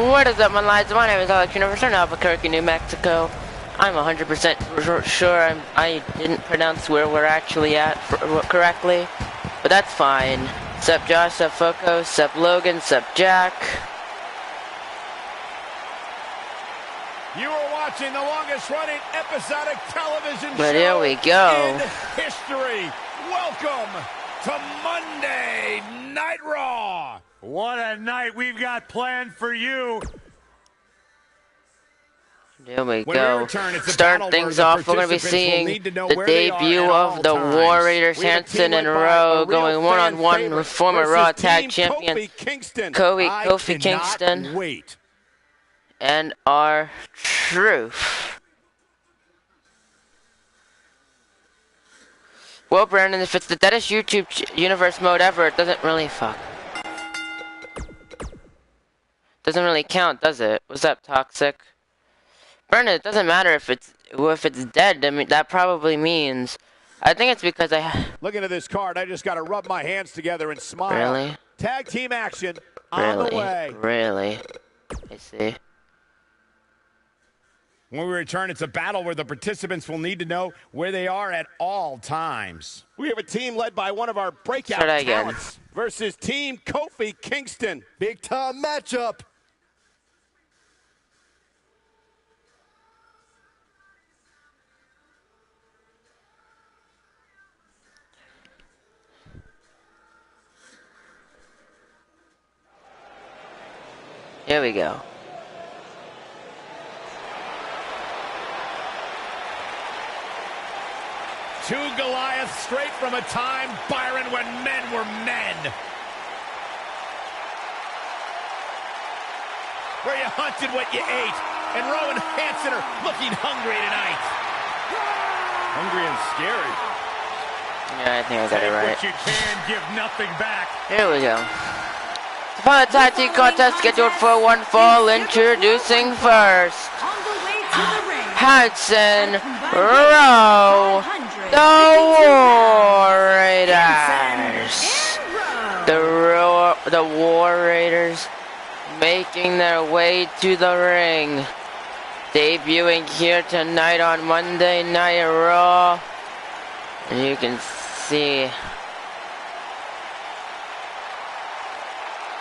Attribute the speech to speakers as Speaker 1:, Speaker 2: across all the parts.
Speaker 1: What is up, my lads? My name is AlexsUniverse from Albuquerque, New Mexico. I'm 100% sure I didn't pronounce where we're actually at correctly, but that's fine. Sup Josh, sup Foco, sup Logan, sup Jack.
Speaker 2: You are watching the longest running episodic television
Speaker 1: but
Speaker 2: show
Speaker 1: here we go.
Speaker 2: in history. Welcome to Monday Night Raw.
Speaker 3: What a night we've got planned for you.
Speaker 1: Here we go. Start things off. We're going to be seeing the debut of the War Raiders, Hanson and Rowe, going one-on-one with former Raw Tag Champion Kofi Kingston and R-Truth. Well, Brandon, if it's the deadest YouTube universe mode ever, it doesn't really doesn't really count, does it? What's up, Toxic? Brandon, it doesn't matter if it's dead. I mean, that probably means. I think it's because
Speaker 2: Looking at this card, I just got to rub my hands together and smile.
Speaker 1: Really?
Speaker 2: Tag team action on the way.
Speaker 1: Really? I see.
Speaker 2: When we return, it's a battle where the participants will need to know where they are at all times. We have a team led by one of our breakout talents versus Team Kofi Kingston. Big time matchup.
Speaker 1: Here we go.
Speaker 2: Two Goliaths straight from a time, Byron, when men were men. Where you hunted what you ate. And Rowe and Hanson are looking hungry tonight. Hungry and scary.
Speaker 1: Yeah, I think I got it right.
Speaker 3: What you can, give nothing back.
Speaker 1: Here we go. The final tag team contest scheduled for one fall. Introducing first, Hanson, Rowe, the War Raiders. The War Raiders making their way to the ring. Debuting here tonight on Monday Night Raw. And you can see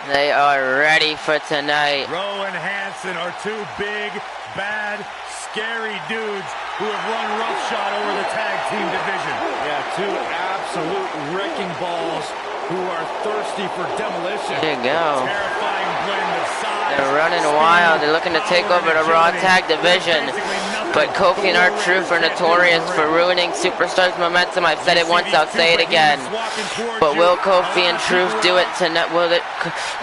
Speaker 1: they are ready for tonight.
Speaker 3: Rowe and Hanson are two big, bad, scary dudes who have run roughshod over the tag team division.
Speaker 2: Yeah, two absolute wrecking balls who are thirsty for demolition.
Speaker 1: There you go.
Speaker 3: Terrifying blend of size.
Speaker 1: They're running wild. They're looking to take over the Raw Tag division. But Kofi and R-Truth are notorious for ruining superstars' momentum. I've said it once, I'll say it again. But will Kofi and Truth do it tonight? Will it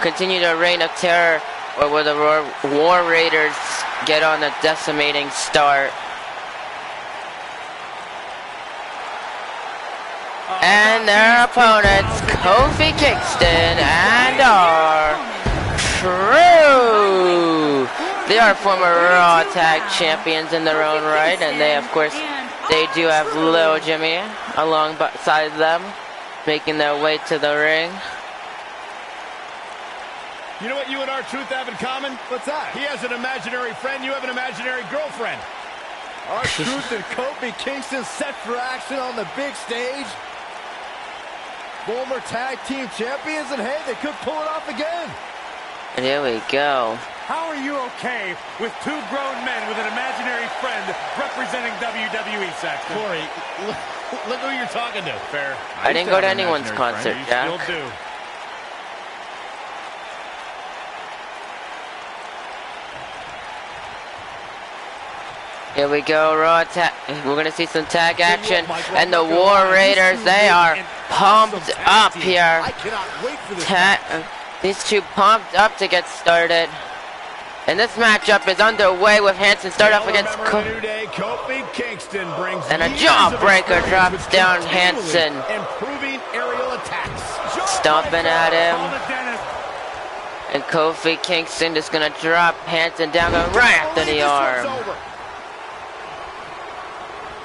Speaker 1: continue to reign of terror? Or will the War Raiders get on a decimating start? And their opponents, Kofi Kingston and R-Truth. They are former Raw Tag Champions in their own right, and they, of course, they do have Lil Jimmy alongside them, making their way to the ring.
Speaker 2: You know what you and R-Truth have in common? What's that? He has an imaginary friend, you have an imaginary girlfriend. R-Truth and Kofi Kingston set for action on the big stage. Former tag team champions, and hey, they could pull it off again.
Speaker 1: And here we go.
Speaker 3: How are you okay with two grown men with an imaginary friend representing WWE, Saxton?
Speaker 2: Corey, look who you're talking to. Fair.
Speaker 1: I didn't go to anyone's concert, Jack.
Speaker 3: You'll do.
Speaker 1: Here we go, Raw tag. We're gonna see some tag action, and the War Raiders, they are pumped up here. These two pumped up to get started. And this matchup is underway with Hanson start off against
Speaker 2: Kofi Kingston brings
Speaker 1: and a jawbreaker drops down Hanson.
Speaker 2: Improving aerial attacks.
Speaker 1: Stomping at him. And Kofi Kingston just gonna drop Hanson down, going right after the arm.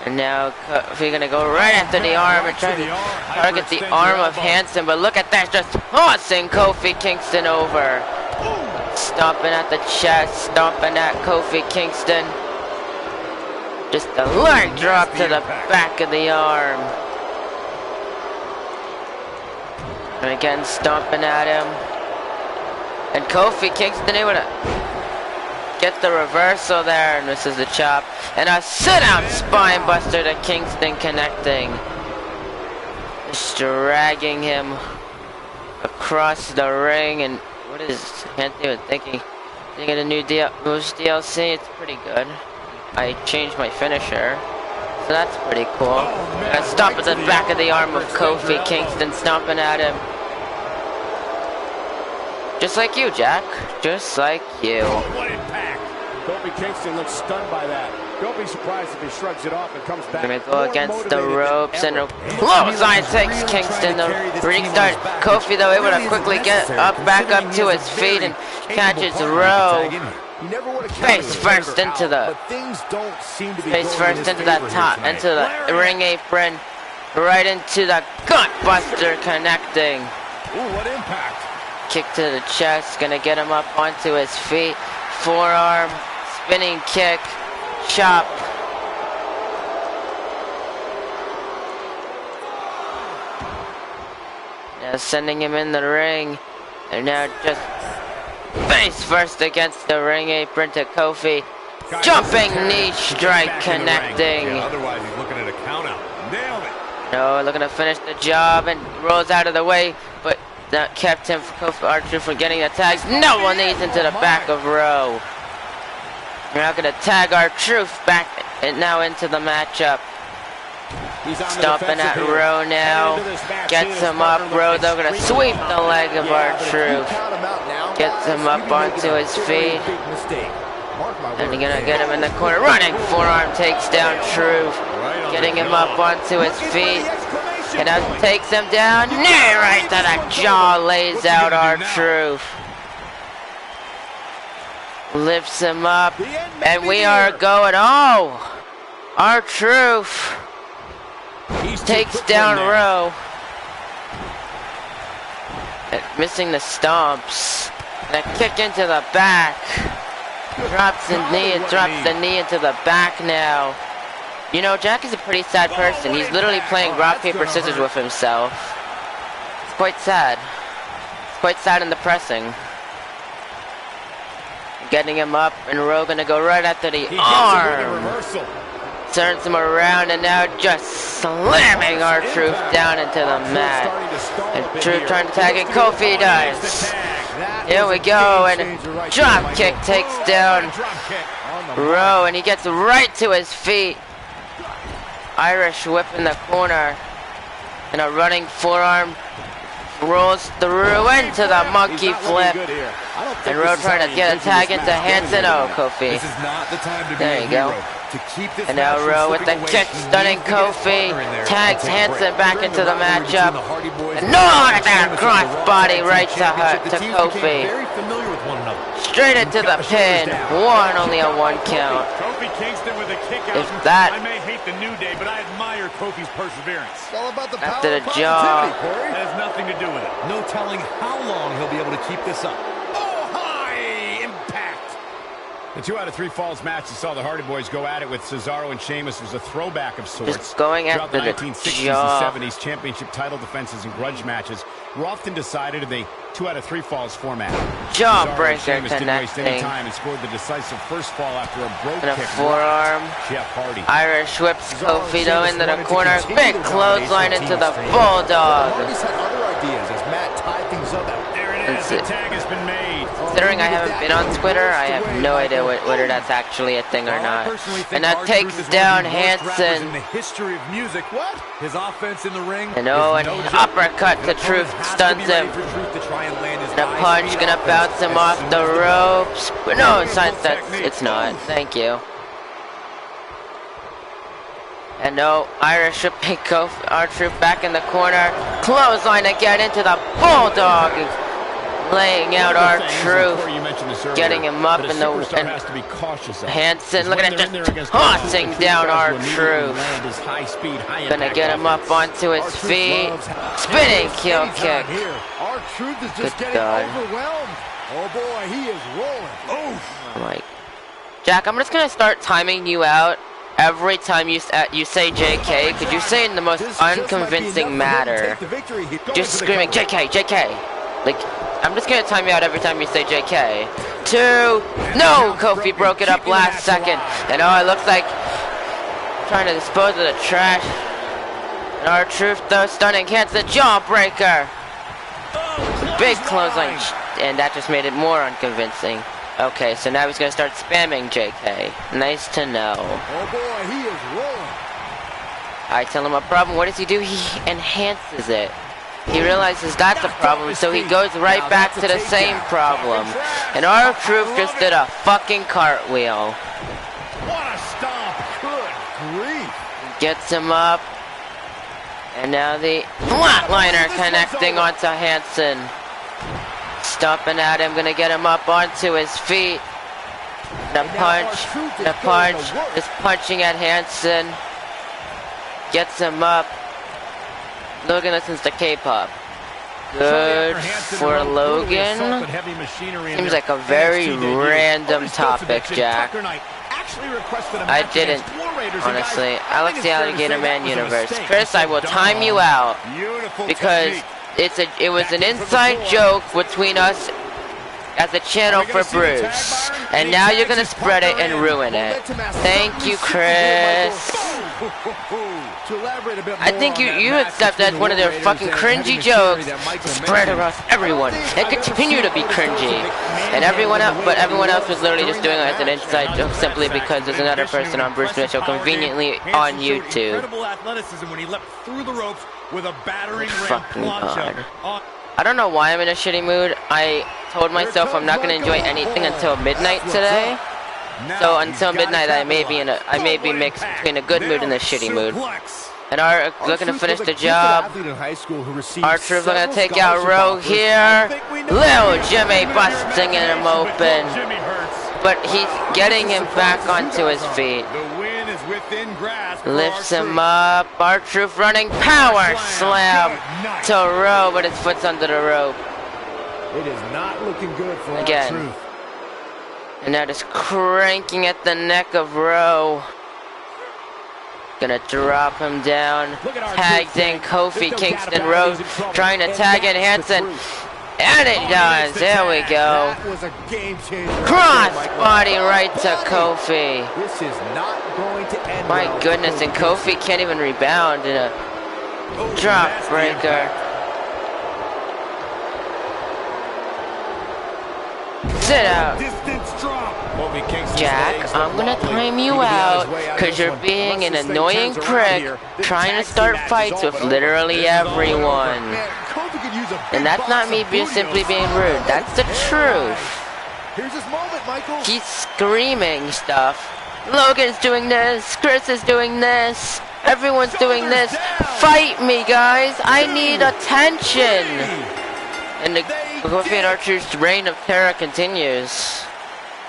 Speaker 1: And now Kofi gonna go right after the arm and try to target the arm of Hanson, but look at that, just tossing Kofi Kingston over. Stomping at the chest, stomping at Kofi Kingston. Just a leg drop to the back of the arm. And again, stomping at him. And Kofi Kingston able to get the reversal there, and misses the chop. And a sit-out spine buster to Kingston, connecting. Just dragging him across the ring. And what is Anthony thinking? Did you get a new moves DLC? It's pretty good. I changed my finisher, so that's pretty cool. A stomp at the back of the arm of Kofi Kingston, stomping at him. Just like you, Jack. Just like you.
Speaker 2: What impact! Kofi Kingston looks stunned by that. Don't be surprised if he shrugs it off and comes back.
Speaker 1: Gonna go against the ropes, and a clothesline takes Kingston. The restart. Kofi, though, able to quickly get back up to his feet and catches Rowe. Face first into the top, into the ring apron, right into the gut buster, connecting.
Speaker 2: Ooh, what impact!
Speaker 1: Kick to the chest, gonna get him up onto his feet. Forearm, spinning kick, chop. Now sending him in the ring, and now just face first against the ring apron to Kofi. Jumping knee strike, connecting.
Speaker 3: Otherwise, he's looking at a count out. Nailed it.
Speaker 1: No, looking to finish the job, and rolls out of the way, but that kept him, Kofi R-Truth, from getting the tags. No one needs into the back of Rowe. We're now going to tag R-Truth back and now into the matchup. Stomping at Rowe now. Gets him up. Rowe, though, going to sweep the leg of R-Truth. Gets him up onto his feet. And you're going to get him in the corner. Running forearm takes down Truth. Getting him up onto his feet. And now takes him down. Knee right to the jaw. Lays out R-Truth. Lifts him up. And we are going. Oh! R-Truth takes down Rowe. Missing the stomps. And a kick into the back. Drops the knee into the back now. You know, Jack is a pretty sad person. He's literally playing rock, paper, scissors with himself. It's quite sad. It's quite sad and depressing. Getting him up, and Rowe gonna go right after the arm. Turns him around, and now just slamming R-Truth down into the mat. And Truth trying to tag it. Kofi does. Here we go, and drop kick takes down Rowe, and he gets right to his feet. Irish whip in the corner, and a running forearm rolls through into the monkey flip. And Rowe trying to get a tag into Hansen. Oh, Kofi. There you go. And now Rowe with the kick, stunning Kofi. Tags Hansen back into the matchup. And no, that cross body right to Kofi. Straight into the pin. Only a 1 count.
Speaker 3: Kofi Kingston with a kick out.
Speaker 1: If that.
Speaker 3: I may hate the New Day, but I admire Kofi's perseverance.
Speaker 2: It's all about the power
Speaker 1: After the
Speaker 2: of
Speaker 1: jaw.
Speaker 2: positivity,
Speaker 3: That has nothing to do with it.
Speaker 4: No telling how long he'll be able to keep this up.
Speaker 2: Oh, high impact! The 2 out of 3 falls match that saw the Hardy Boys go at it with Cesaro and Sheamus was a throwback of sorts.
Speaker 1: Just going
Speaker 2: Throughout
Speaker 1: after
Speaker 2: the
Speaker 1: the
Speaker 2: 1960s
Speaker 1: jaw.
Speaker 2: and 70s, championship title defenses and grudge matches were often decided in the 2 out of 3 falls format.
Speaker 1: Jawbreaker
Speaker 2: Sheamus didn't waste any
Speaker 1: connecting.
Speaker 2: time and scored the decisive first fall after a broke
Speaker 1: And a
Speaker 2: kick.
Speaker 1: forearm.
Speaker 2: Jeff Hardy.
Speaker 1: Irish whips Kofi though into the corner. Big clothesline into the Bulldog.
Speaker 4: He's had other ideas as Matt tied things up.
Speaker 3: There it is. The tag has been made.
Speaker 1: Considering I haven't been on Twitter, I have no idea whether that's actually a thing or not. And that takes down Hansen.
Speaker 4: In the history of music, what? His offense in the ring.
Speaker 1: And oh, an uppercut to Truth stuns him. And a punch gonna bounce him off the ropes. But no, it's not. Thank you. And no, Irish whipping R-Truth back in the corner. Clothesline again into the Bulldog. laying out our truth, getting him up in the Hansen. Look at that, just tossing down our truth. Gonna get him up onto his feet. Spinning heel kick. Good God.
Speaker 4: Oh boy, he is rolling.
Speaker 1: Oh my. Jack, I'm just gonna start timing you out every time you say JK. Could you say it in the most unconvincing manner? Just screaming JK, JK. Like, I'm just gonna time you out every time you say JK. 2. No! Kofi broke it up last second. And oh, it looks like trying to dispose of the trash. And our truth, though, stunning Hansen jawbreaker. Big clothesline. And that just made it more unconvincing. Okay, so now he's gonna start spamming JK. Nice to know.
Speaker 4: Oh boy, he is rolling.
Speaker 1: I tell him a problem. What does he do? He enhances it. He realizes that's a problem, so he goes right back to the same problem. And our truth just did a fucking cartwheel.
Speaker 4: What a stomp. Good grief.
Speaker 1: Gets him up. And now the flatliner connecting onto Hansen. Stomping at him, gonna get him up onto his feet. The punch, just punching at Hansen. Gets him up. Logan listens to K-pop. Good for Logan. Seems like a very random topic, Jack. I didn't, honestly. Alex the Alligator Man Universe. Chris, I will time you out because it was an inside joke between us as a channel for Bruce, and now you're gonna spread it and ruin it. Thank you, Chris. I think you accept that as one of their fucking cringy jokes to spread across everyone and continue to be cringy. And everyone else was literally just doing it as an inside joke simply because there's another person on Bruce Mitchell conveniently on YouTube. Fucking God. I don't know why I'm in a shitty mood. I told myself I'm not gonna enjoy anything until midnight today. So until midnight, I may be mixed between a good mood and a shitty mood. And are looking to finish the job. Archer's looking to take out Rowe here. Lil Jimmy busting him open. But he's getting him back onto his feet. Lifts him up. R-Truth running power slam to Rowe, but his foot's under the rope.
Speaker 4: It is not looking good for
Speaker 1: again.
Speaker 4: R-Truth.
Speaker 1: And now just cranking at the neck of Rowe. Gonna drop him down. Tagged in Kofi Kingston. Rowe trying to tag in Hansen. And it does. There we go. Cross body right to Kofi.
Speaker 4: This is not going to end.
Speaker 1: My goodness, and Kofi can't even rebound in a drop breaker. Sit out. Jack, I'm gonna time you out because you're being an annoying prick trying to start fights with literally everyone. And that's not me simply being rude. That's the truth.
Speaker 4: Here's his moment, Michael.
Speaker 1: He's screaming stuff. Logan's doing this. Chris is doing this. Everyone's doing this. Fight me, guys. I need attention. And the Kofi and R-Truth's reign of terror continues.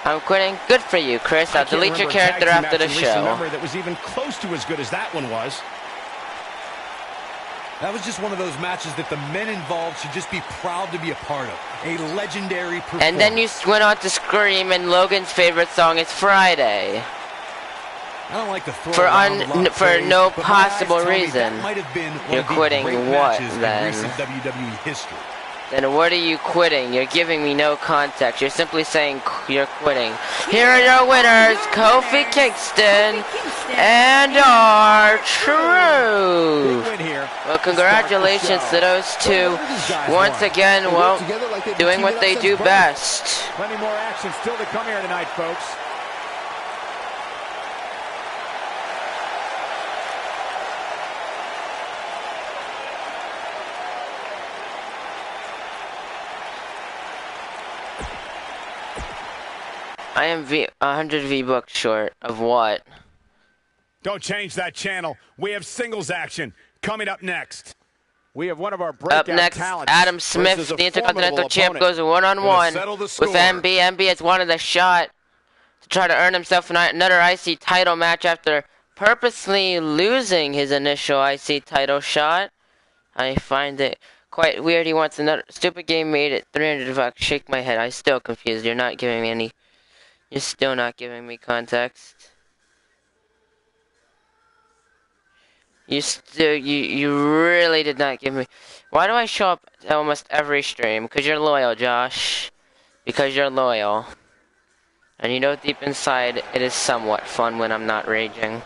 Speaker 1: I'm quitting. Good for you, Chris. I'll delete your character after the show.
Speaker 2: That was even close to as good as that one was.
Speaker 4: That was just one of those matches that the men involved should just be proud to be a part of. A legendary performance.
Speaker 1: And then you went on to scream, and Logan's favorite song is Friday.
Speaker 4: I don't like to throw
Speaker 1: for no possible reason.
Speaker 4: You're
Speaker 1: quitting what then?
Speaker 4: WWE history.
Speaker 1: Then what are you quitting? You're giving me no context. You're simply saying you're quitting. Here are your winners, Kofi Kingston and R-Truth. Well, congratulations to those two. Once again, well, doing what they do best.
Speaker 2: Plenty more action still to come here tonight, folks.
Speaker 1: I am 100 V-Bucks short of what?
Speaker 2: Don't change that channel. We have singles action coming up next. We have one of our
Speaker 1: Up next, Adam Smith, the Intercontinental Champ, goes one-on-one with MB. MB has wanted a shot to try to earn himself another IC title match after purposely losing his initial IC title shot. I find it quite weird. He wants another stupid game made at $300. Shake my head. I'm still confused. You're not giving me any. You're still not giving me context. You really did not give me. Why do I show up at almost every stream? Because you're loyal, Josh. Because you're loyal. And you know deep inside it is somewhat fun when I'm not raging.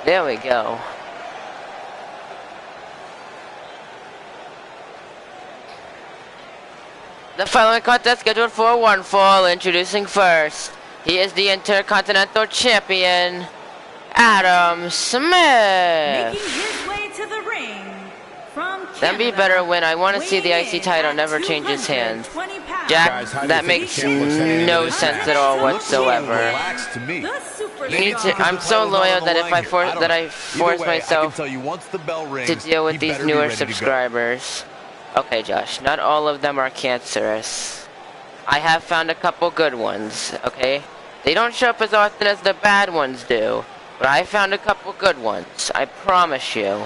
Speaker 1: There we go. The following contest scheduled for one fall. Introducing first. He is the Intercontinental Champion, Adam Smith.
Speaker 5: Making his way to the ring from Canada,
Speaker 1: Then be better when I want to see the IC title never change his hands. Jack, that makes no sense at all whatsoever. You need to, I'm so loyal that if I force myself to deal with these newer subscribers. Okay, Josh, not all of them are cancerous. I have found a couple good ones, okay? They don't show up as often as the bad ones do, but I found a couple good ones. I promise you.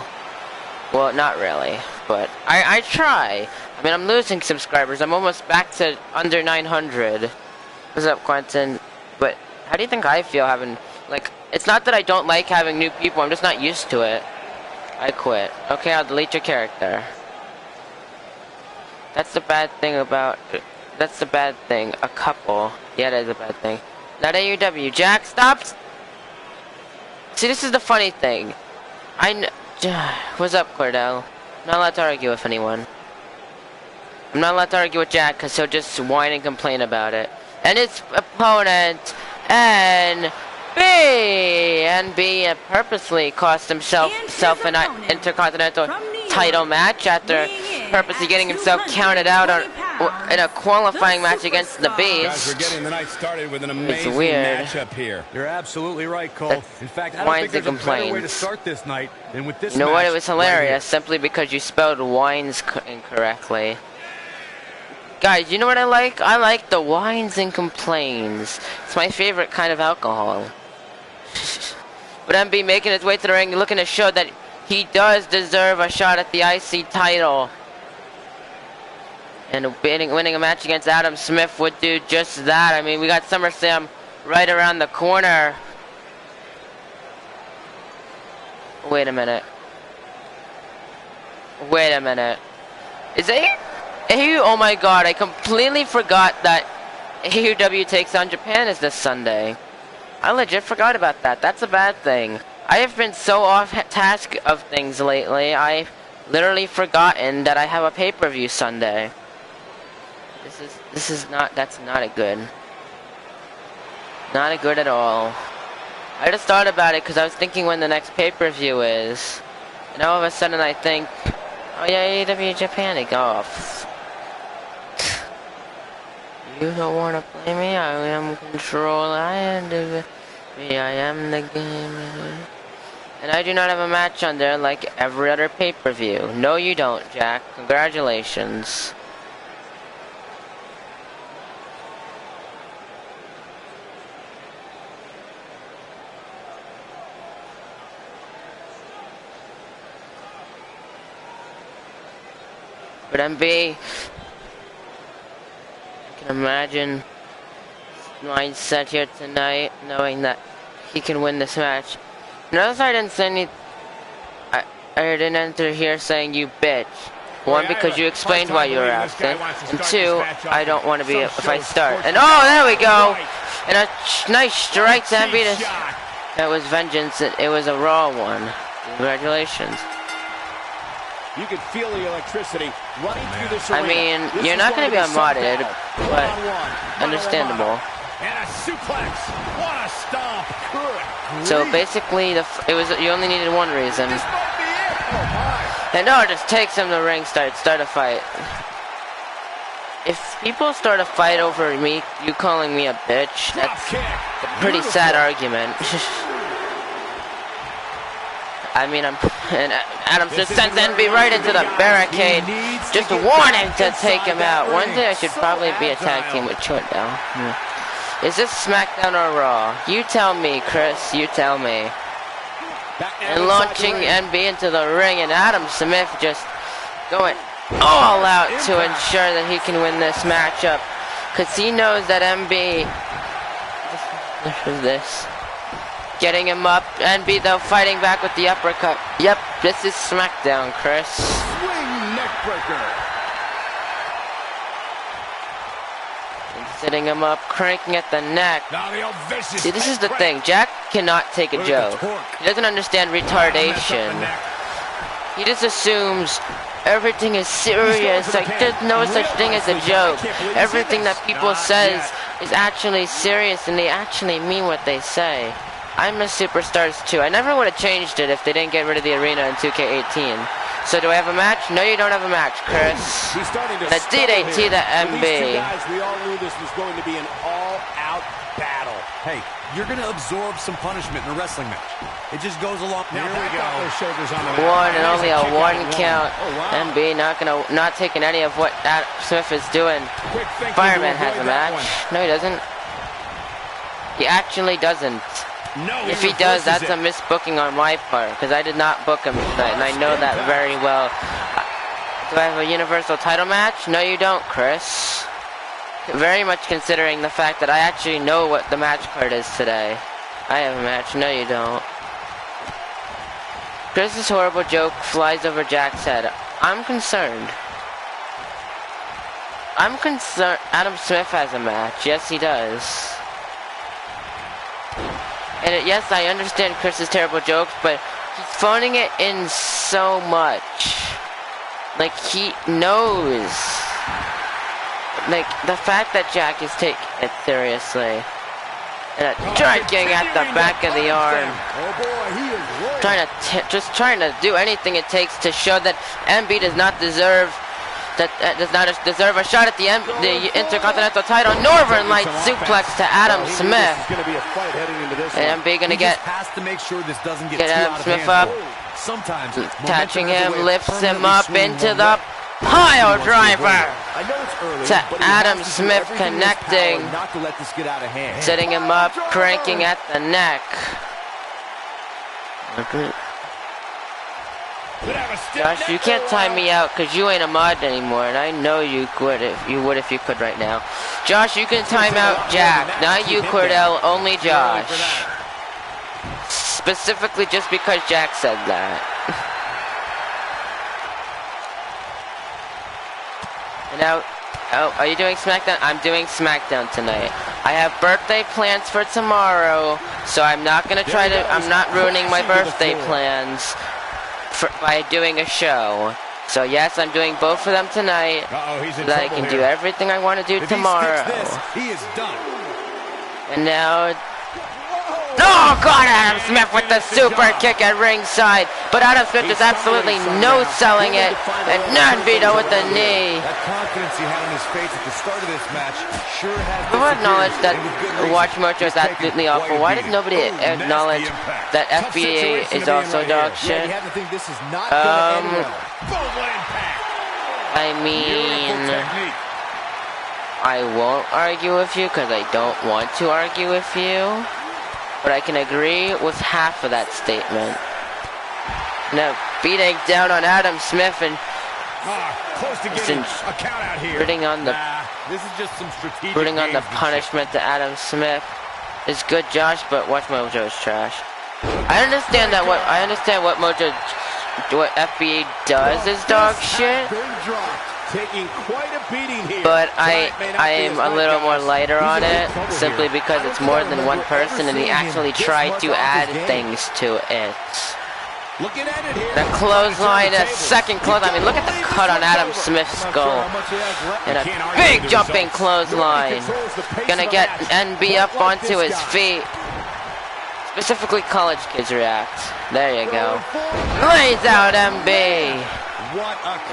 Speaker 1: Well, not really, but I try. I mean, I'm losing subscribers. I'm almost back to under 900. What's up, Quentin? But how do you think I feel having, like, it's not that I don't like having new people. I'm just not used to it. I quit. Okay, I'll delete your character. That's the bad thing about, that's the bad thing. A couple. Yeah, that is a bad thing. Not AUW. Jack, stop. See, this is the funny thing. What's up, Cordell? I'm not allowed to argue with anyone. I'm not allowed to argue with Jack because he'll just whine and complain about it. And his opponent, NB. NB purposely cost himself an Intercontinental title match after purposely getting himself counted out in a qualifying match against the Beast.
Speaker 2: We're getting the night started with an amazing matchup here.
Speaker 3: You're absolutely right, Cole. In fact, I don't
Speaker 1: whines
Speaker 3: think
Speaker 1: and
Speaker 3: there's a better way to
Speaker 1: complains.
Speaker 3: start this night than with this
Speaker 1: You know what?
Speaker 3: match
Speaker 1: It was hilarious
Speaker 3: right
Speaker 1: simply because you spelled whines incorrectly. Guys, you know what I like? I like the whines and complains. It's my favorite kind of alcohol. But MB making his way to the ring, looking to show that he does deserve a shot at the IC title. And winning a match against Adam Smith would do just that. I mean, we got SummerSlam right around the corner. Wait a minute. Wait a minute. Is it AEW? Oh my god, I completely forgot that AEW takes on Japan is this Sunday. I legit forgot about that. That's a bad thing. I have been so off task of things lately, I've literally forgotten that I have a pay-per-view Sunday. That's not a good. Not a good at all. I just thought about it because I was thinking when the next pay-per-view is. And all of a sudden I think, oh yeah, AEW Japan, it off. You don't want to play me? I am control. I am the game. And I do not have a match on there like every other pay-per-view. No, you don't, Jack. Congratulations. But MB, I can imagine his mindset here tonight, knowing that he can win this match. Notice I didn't say any. I didn't enter here saying you bitch. One, because you explained why you were absent, and two, I don't want to be if I start. And oh, there we go, and a nice strike to MB. That was vengeance. It was a raw one. Congratulations.
Speaker 2: You can feel the electricity running through this arena.
Speaker 1: I mean, you're not going to be unmodded, but understandable.
Speaker 2: And a suplex. What a stomp. Good.
Speaker 1: So basically, you only needed one reason.
Speaker 2: This might be it. Oh my.
Speaker 1: And no, it just takes him to the ring, start a fight. If people start a fight over me, you calling me a bitch, that's a pretty sad argument. and Adam just sends NB right into the barricade, just wanting to take him out. One day I should probably be a tag team with Chut now. Is this SmackDown or Raw? You tell me, Chris, you tell me. And launching NB into the ring, and Adam Smith just going all out to ensure that he can win this matchup, because he knows that NB, this, getting him up, NB though fighting back with the uppercut. Yep, this is SmackDown, Chris.
Speaker 2: Swing neckbreaker.
Speaker 1: And sitting him up, cranking at the neck.
Speaker 2: Now the old vicious.
Speaker 1: See, this is the thing. Jack cannot take a joke. He doesn't understand retardation. He just assumes everything is serious. Like, there's no such thing as a joke. Everything that people says is actually serious, and they actually mean what they say. I miss Superstars too. I never would have changed it if they didn't get rid of the arena in 2K18. So do I have a match? No, you don't have a match, Chris. The DDT to MB.
Speaker 2: We all knew this was going to be an all-out battle.
Speaker 4: Hey, you're going to absorb some punishment in a wrestling match. It just goes along.
Speaker 2: Now here we go.
Speaker 1: One and only a one count. MB not taking any of what Adam Smith is doing. Fireman has a match. No, he doesn't. He actually doesn't. If he does, that's a misbooking on my part, because I did not book him tonight, and I know that very well. Do I have a Universal title match? No, you don't, Chris. Very much considering the fact that I actually know what the match card is today. I have a match. No, you don't. Chris's horrible joke flies over Jack's head. I'm concerned. Adam Smith has a match. Yes, he does. And yes, I understand Chris's terrible jokes, but he's phoning it in so much. Like, he knows. Like, the fact that Jack is taking it seriously. And striking at the back of the arm. Just trying to do anything it takes to show that MB does not deserve a shot at the Intercontinental title. Northern Light suplex to Adam Smith. And MB gonna get Adam Smith up. Touching him, lifts him up into the pile driver to Adam Smith, connecting, setting him up, cranking at the neck. Josh, you can't time me out because you ain't a mod anymore, and I know you would if you could right now. Josh, you can time out Jack, not you, Cordell, only Josh. Specifically just because Jack said that. And now, oh, are you doing SmackDown? I'm doing SmackDown tonight. I have birthday plans for tomorrow, so I'm not ruining my birthday plans by doing a show. So yes, I'm doing both of them tonight, so that I can do everything I want to do tomorrow.
Speaker 4: He is done.
Speaker 1: And now, oh God, Adam Smith with the super kick at ringside, but Adam Smith is absolutely no-selling it, and Nanvito with the knee.
Speaker 4: That confidence he had on his face at the start of this match sure has.
Speaker 1: Who acknowledged that Watch Mojo is absolutely awful? Why did nobody acknowledge that FBA is also dog shit? I mean, I won't argue with you because I don't want to argue with you, but I can agree with half of that statement. Now, beating down on Adam Smith and putting on the punishment to Adam Smith is good, Josh, but Watch Mojo is trash. I understand what FBA does is dog shit, but I am a little more lighter on it, simply because it's more than one person and he actually tried to add things to it. The clothesline, a second clothesline. I mean, look at the cut on Adam Smith's skull. And a big jumping clothesline. Gonna get NB up onto his feet. Specifically, college kids react. There you go. Lays out MB.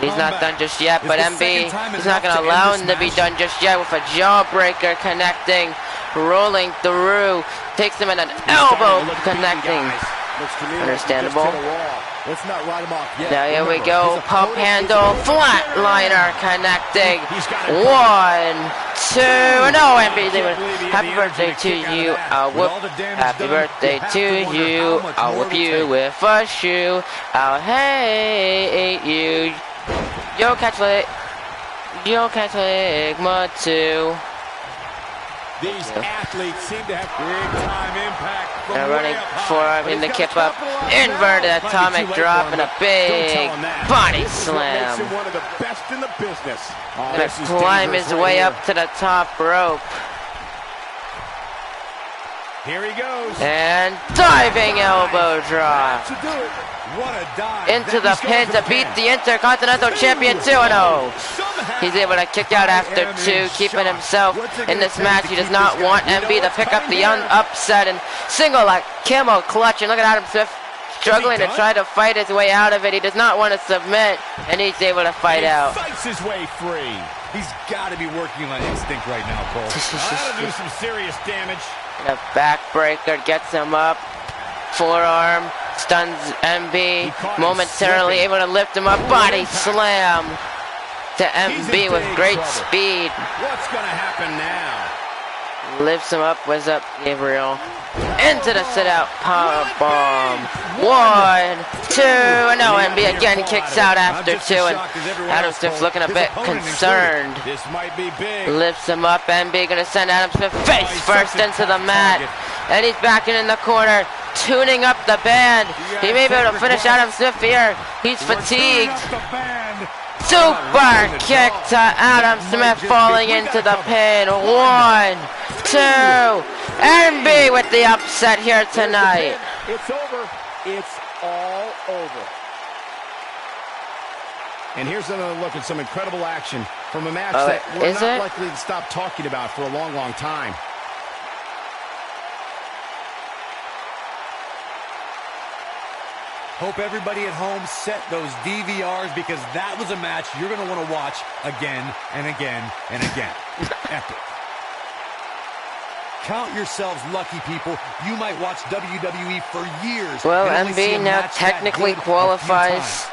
Speaker 1: He's not done just yet, but MB, he's not going to allow him to be done just yet with a jawbreaker connecting, rolling through, takes him in an elbow connecting. Understandable.
Speaker 3: Let's not write him off yet.
Speaker 1: Now here we go. Pump handle, flatliner connecting. 1, 2, no, happy birthday to you. I'll whoop. Happy birthday to you. I'll whoop you with a shoe. I'll hate you. Yo, Catholic. Yo, Catholic. Two.
Speaker 2: These athletes seem to have big-time impact.
Speaker 1: They're running forearm in the kip up, inverted atomic drop, and a big body slam.
Speaker 2: One of the best in the business.
Speaker 1: Gonna climb his way up to the top rope.
Speaker 2: Here he goes.
Speaker 1: And diving elbow drop.
Speaker 3: What a dive.
Speaker 1: Into the pin to beat the Intercontinental Champion 2-0. He's able to kick out after 2, keeping himself in this match. He does not want MB to pick up the upset and single like Camel clutch. And look at Adam Swift struggling to try to fight his way out of it. He does not want to submit, and he's able to fight out.
Speaker 2: Fights his way free.
Speaker 4: He's got to be working on instinct right now, Cole.
Speaker 2: That'll do some serious damage.
Speaker 1: And a backbreaker gets him up. Forearm stuns MB. Momentarily able to lift him up. Body slam to MB with great speed.
Speaker 2: What's going to happen now?
Speaker 1: Lifts him up. What's up, Gabriel? Into the sit-out power bomb. 1, 2, and no, MB again kicks out after 2, and Adam Swift looking a bit concerned.
Speaker 2: This might be big.
Speaker 1: Lifts him up. MB gonna send Adam Swift face first into the mat, and he's backing in the corner, tuning up the band. He may be able to finish Adam Swift here. He's fatigued. Super kick to Adam Smith, falling into the pin. 1, 2, MB with the upset here tonight.
Speaker 2: It's over. It's all over. And here's another look at some incredible action from a match that we're not likely to stop talking about for a long, long time.
Speaker 4: Hope everybody at home set those DVRs, because that was a match you're going to want to watch again and again and again. Epic. Count yourselves lucky, people. You might watch WWE for years.
Speaker 1: Well, MB now technically qualifies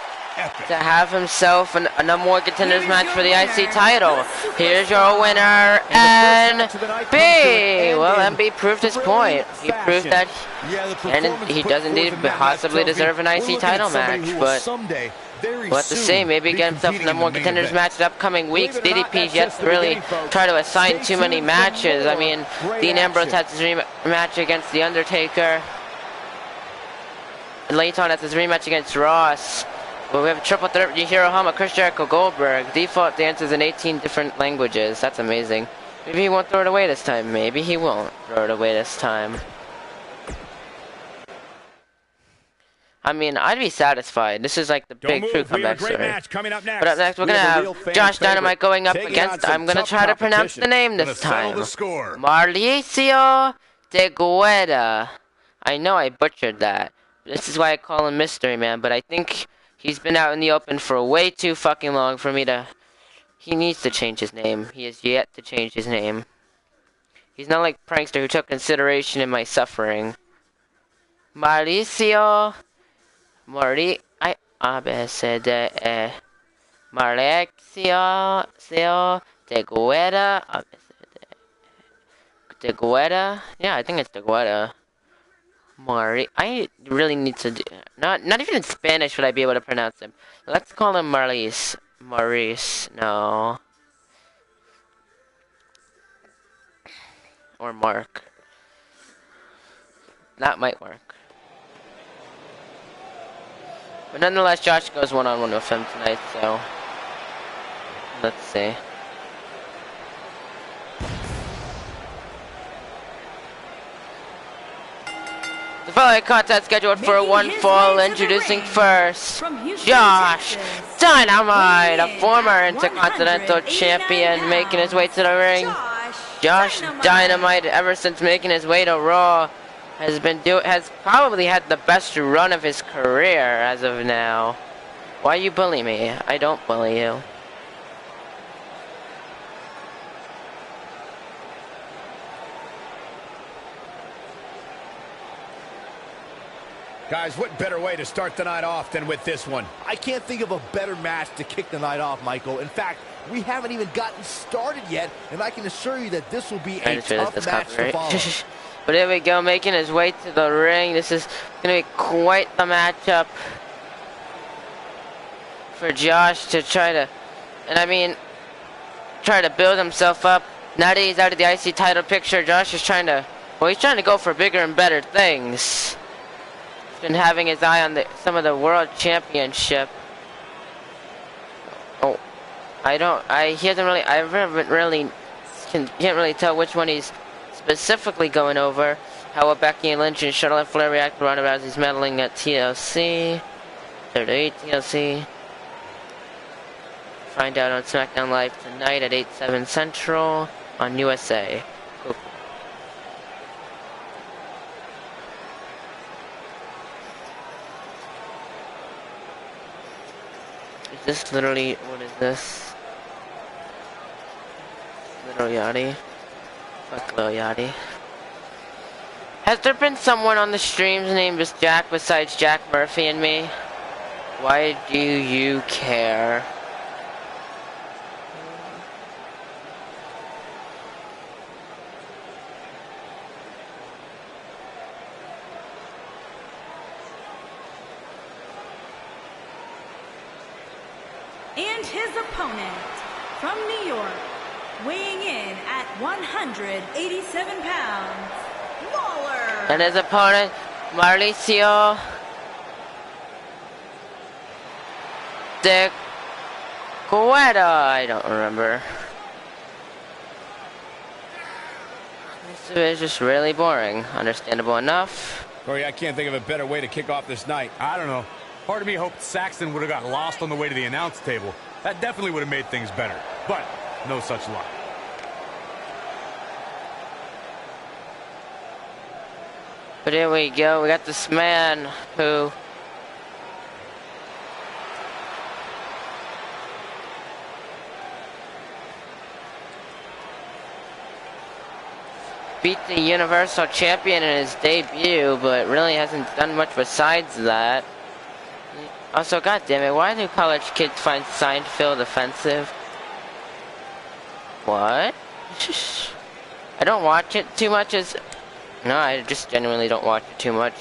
Speaker 1: to have himself a number one contenders match for the IC title. Here's your winner, MB. Well, MB proved his point. He proved that he does indeed possibly deserve an IC title match, but we'll have to see. Maybe get himself a number one contenders match in upcoming weeks. DDP's yet to really try to assign too many matches. I mean, Dean Ambrose has his rematch against The Undertaker. And Layton has his rematch against Ross. But we have a triple threat: Yujiro Hama, Chris Jericho, Goldberg. Default dances in 18 different languages. That's amazing. Maybe he won't throw it away this time. Maybe he won't throw it away this time. I mean, I'd be satisfied. This is like the big true comeback story.
Speaker 2: Coming up next.
Speaker 1: But up next, we're going to have Josh Dynamite going up against, I'm going to try to pronounce the name this time, Mauricio de Guerra. I know I butchered that. This is why I call him Mystery Man, but I think he's been out in the open for way too fucking long for me to... He needs to change his name. He has yet to change his name. He's not like Prankster who took consideration in my suffering. Mauricio... Mauricio de Guerra. De Guerra? Yeah, I think it's De Guerra. I really need to do... Not even in Spanish would I be able to pronounce him. Let's call him Maurice. Maurice, no. Or Mark. That might work. But nonetheless, Josh goes one-on-one with him tonight, so... Let's see. The following contest scheduled for one fall. Introducing first, Josh Dynamite, a former Intercontinental Champion, making his way to the ring. Josh Dynamite, ever since making his way to Raw, has probably had the best run of his career as of now. Why you bully me? I don't bully you.
Speaker 2: Guys, what better way to start the night off than with this one?
Speaker 6: I can't think of a better match to kick the night off, Michael. In fact, we haven't even gotten started yet, and I can assure you that this will be a tough match to follow.
Speaker 1: But here we go, making his way to the ring. This is going to be quite the matchup for Josh to try to, try to build himself up. Now that he's out of the IC title picture, Josh is trying to, he's trying to go for bigger and better things. He's been having his eye on some of the World Championship. Oh, I can't really tell which one he's specifically going over. How will Becky and Lynch and Charlotte Flair react to Ronda Rousey's meddling at TLC? WWE TLC. Find out on SmackDown Live tonight at 8/7 Central on USA. Cool. Is this literally, what is this? Little Yachty. Fuck Lil Yachty. Has there been someone on the streams named as Jack besides Jack Murphy and me? Why do you care?
Speaker 5: And his opponent, from New York, weighing in at 187 pounds, Lawler.
Speaker 1: And his opponent, Mauricio de Cueta. I don't remember. This is just really boring. Understandable enough.
Speaker 2: Corey, I can't think of a better way to kick off this night.
Speaker 4: I don't know. Part of me hoped Saxton would have got lost on the way to the announce table. That definitely would have made things better. But no such luck.
Speaker 1: But here we go. We got this man who beat the Universal Champion in his debut, but really hasn't done much besides that. Also, goddammit, why do college kids find Seinfeld offensive? What? I don't watch it too much No, I just genuinely don't watch it too much.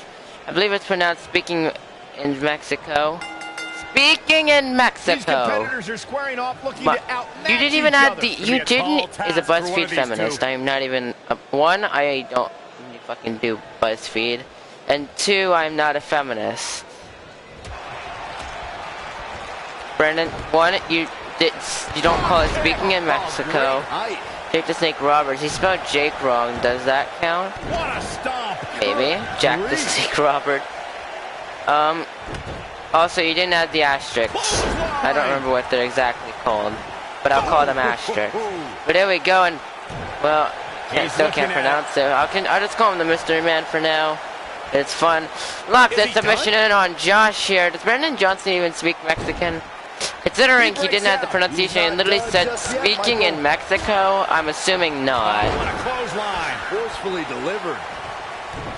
Speaker 1: I believe it's pronounced speaking in Mexico. Speaking in Mexico!
Speaker 2: These competitors are squaring off looking to outmatch
Speaker 1: you didn't even add the...
Speaker 2: each other.
Speaker 1: You didn't... Is a BuzzFeed feminist. I'm not even... One, I don't fucking do BuzzFeed. And two, I'm not a feminist. Brandon, one, you don't call it speaking in Mexico. Jake the Snake Roberts. He spelled Jake wrong. Does that count?
Speaker 2: What a stomp!
Speaker 1: Maybe. Jack the Snake Robert. Also, you didn't add the asterisks. I don't remember what they're exactly called, but I'll call them asterisks. But there we go, and well, I still can't pronounce it. I'll just call him the Mystery Man for now. It's fun. Lock that submission in on Josh here. Does Brandon Johnson even speak Mexican? Considering he didn't have the pronunciation and literally said speaking in Mexico, I'm assuming not.
Speaker 6: Forcefully delivered.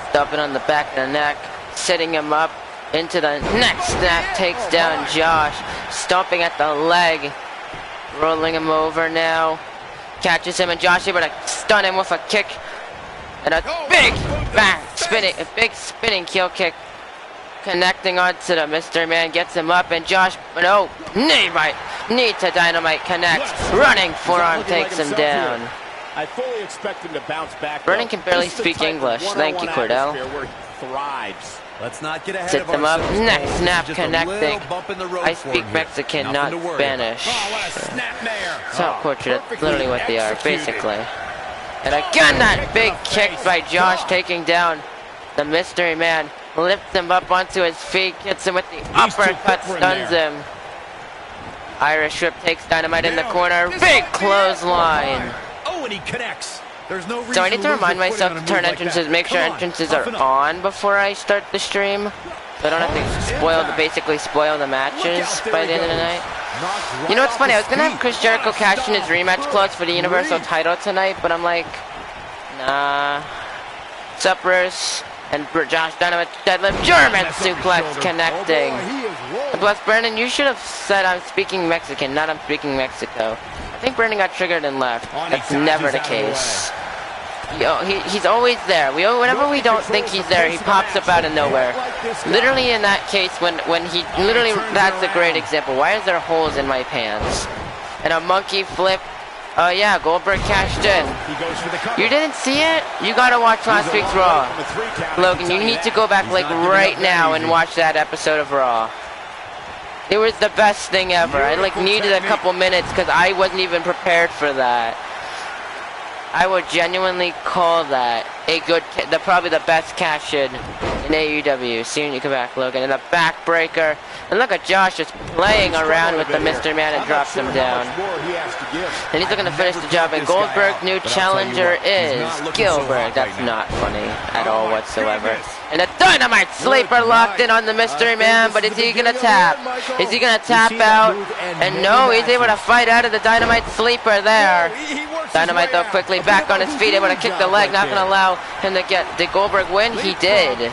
Speaker 1: Stomping on the back of the neck, setting him up into the next snap, takes down Josh, stomping at the leg, rolling him over now, catches him, and Josh able to stun him with a kick, and a big spinning kick. Connecting onto the Mystery Man, gets him up, and Josh, no, knee to Dynamite, connects, running forearm takes him down.
Speaker 2: I fully expect him to bounce back.
Speaker 1: Vernon can barely speak English. Thank you, Cordell.
Speaker 2: Thrives.
Speaker 4: Let's not get ahead
Speaker 1: Sits
Speaker 4: of
Speaker 1: him up,
Speaker 4: ourselves.
Speaker 1: next snap
Speaker 4: Just a
Speaker 1: connecting.
Speaker 4: little bump in the road
Speaker 1: I
Speaker 4: for
Speaker 1: speak
Speaker 4: him
Speaker 1: Mexican,
Speaker 4: here.
Speaker 1: not
Speaker 4: Nothing to worry
Speaker 1: Spanish.
Speaker 2: Oh, what a snapmare.
Speaker 1: Soft portrait, that's literally what they are, basically. And again, that big kick by Josh, taking down the Mystery Man. Lifts him up onto his feet, gets him with the uppercut, stuns him. Irish Whip takes Dynamite in the corner. Big clothesline.
Speaker 4: Oh, and he connects. There's no reason
Speaker 1: So I need to
Speaker 4: lose
Speaker 1: remind
Speaker 4: your footing
Speaker 1: myself
Speaker 4: on a
Speaker 1: to turn
Speaker 4: move like
Speaker 1: entrances,
Speaker 4: that.
Speaker 1: make sure
Speaker 4: Come on,
Speaker 1: entrances are
Speaker 4: toughen up.
Speaker 1: on before I start the stream. So I don't have to basically spoil the matches by the end of the night. You know what's funny? I was gonna have Chris Jericho cash in his rematch clause for the Universal title tonight, but I'm like, nah. Sup, Bruce? And Josh Dynamite deadlift German suplex connecting. And plus, Brandon, you should have said I'm speaking Mexican, not I'm speaking Mexico. I think Brandon got triggered and left. That's never the case. He's always there. Whenever we don't think he's there, he pops up out of nowhere. Literally in that case, when he literally, that's a great example. Why is there holes in my pants? And a monkey flip. Oh yeah, Goldberg cashed in. You didn't see it? You gotta watch last week's Raw. Logan, you need to go back like right now and watch that episode of Raw. It was the best thing ever. I like needed a couple minutes because I wasn't even prepared for that. I would genuinely call that a good, probably the best cash-in AEW. See when you come back, Logan. And a backbreaker. And look at Josh just playing around with the Mystery Man and drops him down. And he's looking to finish the job. And Goldberg's new challenger is Gilbert. That's not funny at all whatsoever. And a Dynamite Sleeper locked in on the Mystery Man, but is he going to tap? Is he going to tap out? And no, he's able to fight out of the Dynamite Sleeper there. Dynamite, though, quickly back on his feet, able to kick the leg, not going to allow him to get the Goldberg win. He did.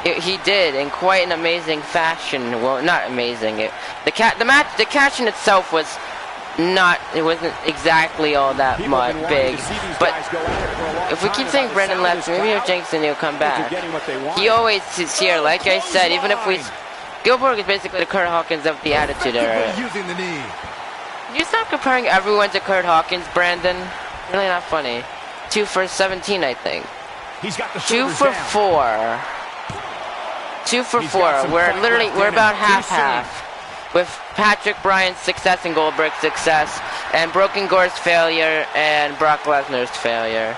Speaker 1: He did in quite an amazing fashion. Well, not amazing. The cash-in itself was not, it wasn't exactly all that much big. But if we keep saying Brendan left, maybe if Jensen will come back. He always is here, like I said, even if we... Gilbert is basically the Kurt Hawkins of the Attitude Era. Can you stop comparing everyone to Kurt Hawkins, Brandon? Really not funny. 2 for 17, I think. 2 for 4. 2 for 4. We're about half-half. With Patrick Bryan's success and Goldberg's success, and Broken Gore's failure, and Brock Lesnar's failure.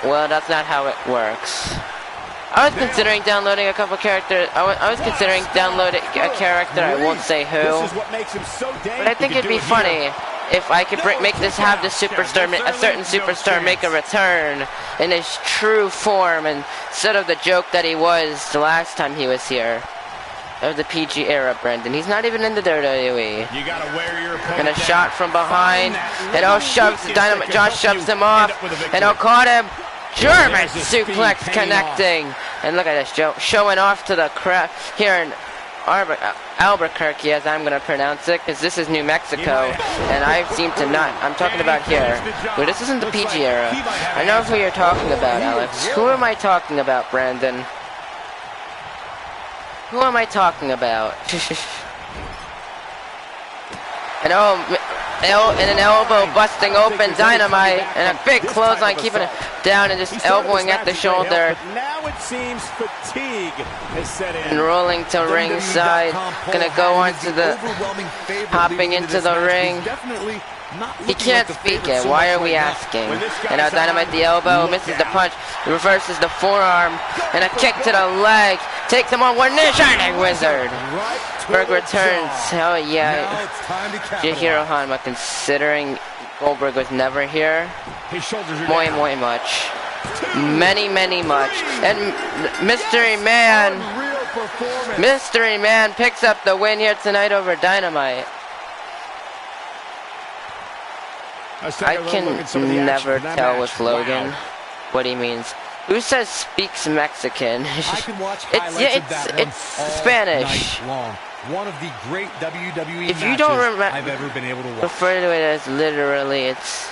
Speaker 1: Well, that's not how it works. I was considering downloading a couple characters. I was considering downloading a character. I won't say who. But I think it'd be funny if I could make this have the superstar, a certain superstar, make a return in his true form instead of the joke that he was the last time he was here. Of the PG era, Brendan. He's not even in the WWE. And a shot from behind. And Josh shoves him off. And caught him. German suplex connecting. And look at this, showing off to the crowd here in Albuquerque, as I'm going to pronounce it, because this is New Mexico. And I seem to not. I'm talking about here. But this isn't the PG era. I know who you're talking about, Alex. Who am I talking about, Brandon? Who am I talking about? And an elbow busting open Dynamite, and a big clothesline keeping it down and just elbowing at the shoulder.
Speaker 2: Now it seems fatigue has set in.
Speaker 1: And rolling to ringside, gonna go on to the, hopping into the ring. He can't speak it. Why are we asking? And now Dynamite the elbow, misses the punch, reverses the forearm, and a kick to the leg. Takes him on one knee, Shining Wizard. Berg returns. Oh yeah. Jihiro Hanma, considering Goldberg was never here. Muy much. Many much. And Mystery Man picks up the win here tonight over Dynamite. I can never tell with Logan what he means. Who says speaks Mexican? It's Spanish.
Speaker 4: One of the great WWE
Speaker 1: if you don't remember,
Speaker 4: I've ever been able to watch.
Speaker 1: Refer to it as literally, it's...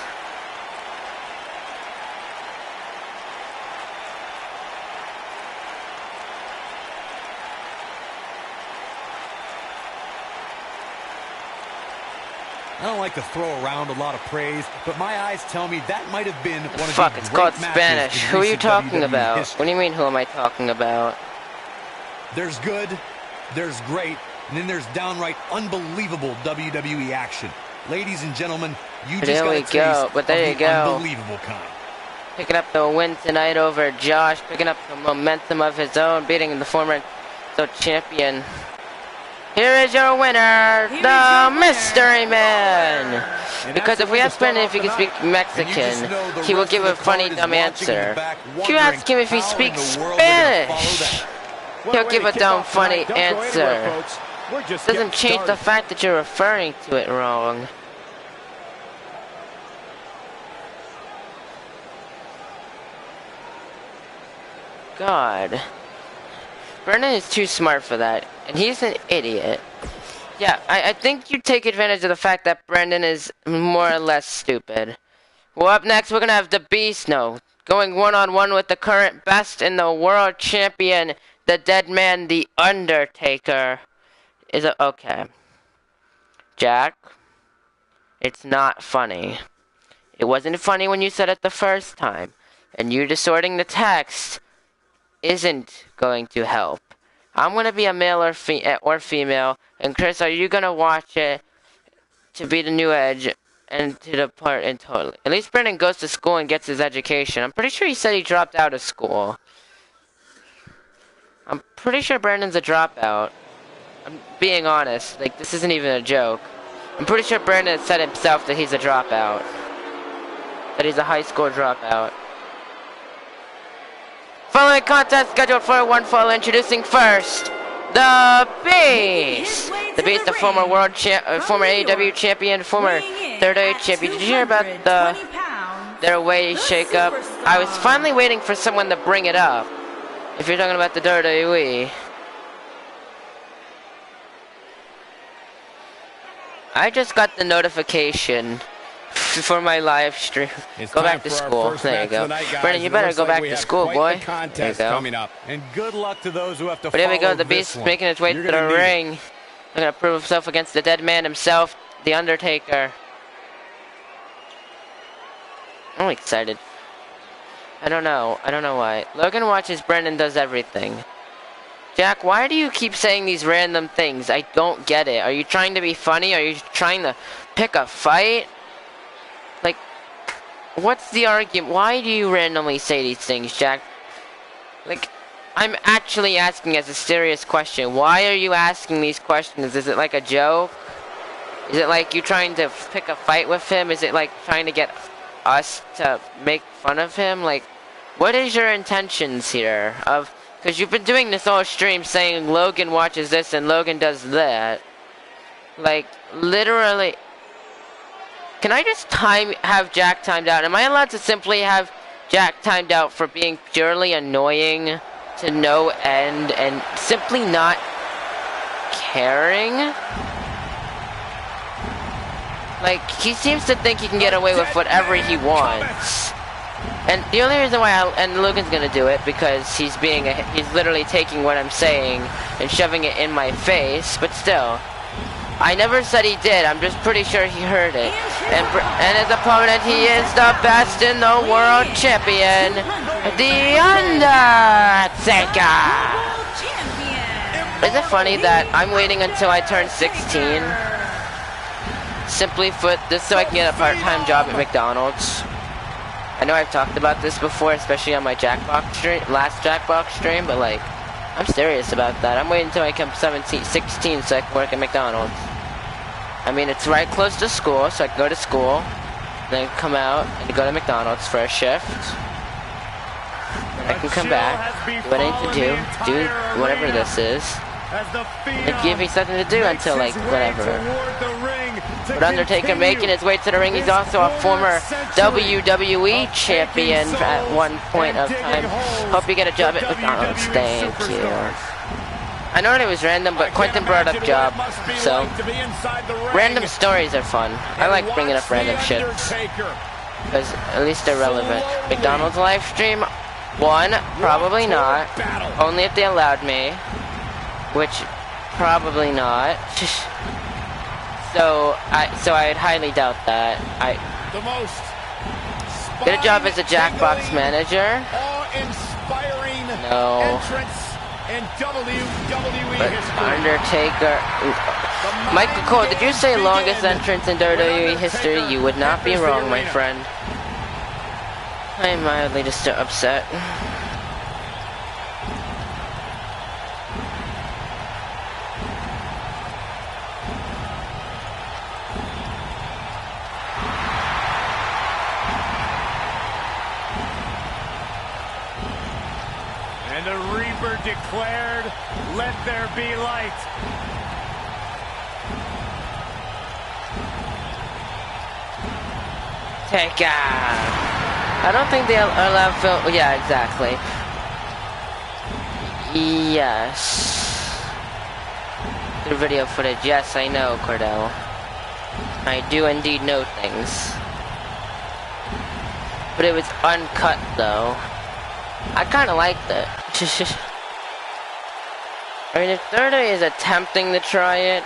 Speaker 4: I don't like to throw around a lot of praise, but my eyes tell me that might have been one of the
Speaker 1: Fuck, it's called Spanish. Who are you talking
Speaker 4: WWE
Speaker 1: about?
Speaker 4: history.
Speaker 1: What do you mean, who am I talking about?
Speaker 4: There's good, there's great, and then there's downright unbelievable WWE action. Ladies and gentlemen, you just got a taste of the unbelievable kind.
Speaker 1: Picking up the win tonight over Josh, picking up the momentum of his own, beating the former champion. Here is your winner, the Mystery Man. Because if we ask Brendan if he can speak Mexican, he will give a funny, dumb answer. If you ask him if he speaks Spanish, he'll give a dumb, funny answer. Doesn't change the fact that you're referring to it wrong. God. Brendan is too smart for that, and he's an idiot. Yeah, I think you take advantage of the fact that Brendan is more or less stupid. Well, up next, we're going to have the Beast, going one-on-one with the current best in the world champion, the dead man, the Undertaker. Okay. Jack, it's not funny. It wasn't funny when you said it the first time, and you distorting the text isn't going to help. I'm going to be a male or female, and Chris, are you going to watch it to be the new Edge and to depart in totally? At least Brendan goes to school and gets his education. I'm pretty sure he said he dropped out of school. I'm pretty sure Brendan's a dropout. I'm being honest. Like, this isn't even a joke. I'm pretty sure Brendan said himself that he's a dropout. That he's a high school dropout. Following contest scheduled for one fall, introducing first the Beast. The Beast, the former former AEW champion, former Third Age champion. Did you hear about their way shake-up? I was finally waiting for someone to bring it up. If you're talking about the WWE. I just got the notification for my live stream. Go back to school. There you go. Brendan, you better go back to school, boy. There you go.
Speaker 3: Coming up. And good luck to those who have to
Speaker 1: but here we go. The Beast making its way to the ring. He's going to prove himself against the dead man himself, the Undertaker. I'm excited. I don't know why. Logan watches Brendan does everything. Jack, why do you keep saying these random things? I don't get it. Are you trying to be funny? Are you trying to pick a fight? Like, what's the argument? Why do you randomly say these things, Jack? Like, I'm actually asking as a serious question. Why are you asking these questions? Is it like a joke? Is it like you trying to pick a fight with him? Is it like trying to get us to make fun of him? Like, what is your intentions here? Because you've been doing this all stream saying Logan watches this and Logan does that. Like, literally. Can I just have Jack timed out? Am I allowed to simply have Jack timed out for being purely annoying to no end and simply not caring? Like, he seems to think he can get away with whatever he wants. And the only reason why and Logan's gonna do it because he's literally taking what I'm saying and shoving it in my face, but still. I never said he did. I'm just pretty sure he heard it. And his opponent, he is the best in the world champion, the Undertaker. Is it funny that I'm waiting until I turn 16 simply for this so I can get a part-time job at McDonald's? I know I've talked about this before, especially on my Jackbox stream, last Jackbox stream, but like, I'm serious about that. I'm waiting until I come 16 so I can work at McDonald's. I mean, it's right close to school, so I can go to school, then come out and go to McDonald's for a shift. Then I can come back, do what I need to do whatever this is, and give me something to do until like whatever. But Undertaker making his way to the ring. He's also a former WWE champion at one point of time. Hope you get a job at McDonald's. Thank you. I know that it was random, but Quentin brought up job, so random stories are fun. I like bringing up random shit because at least they're relevant. McDonald's live stream? One, probably not. Only if they allowed me, which probably not. So I'd highly doubt that. Get a job as a Jackbox manager. No. But Undertaker. Michael Cole, did you say longest entrance in WWE history? You would not be wrong, my friend. I'm mildly just upset.
Speaker 3: And the Reaper declared, let there be light.
Speaker 1: Take I don't think they allow film. Yeah, exactly. Yes. Through video footage. Yes, I know, Cordell. I do indeed know things. But it was uncut, though. I kind of liked it. I mean, if Third Eye is attempting to try it,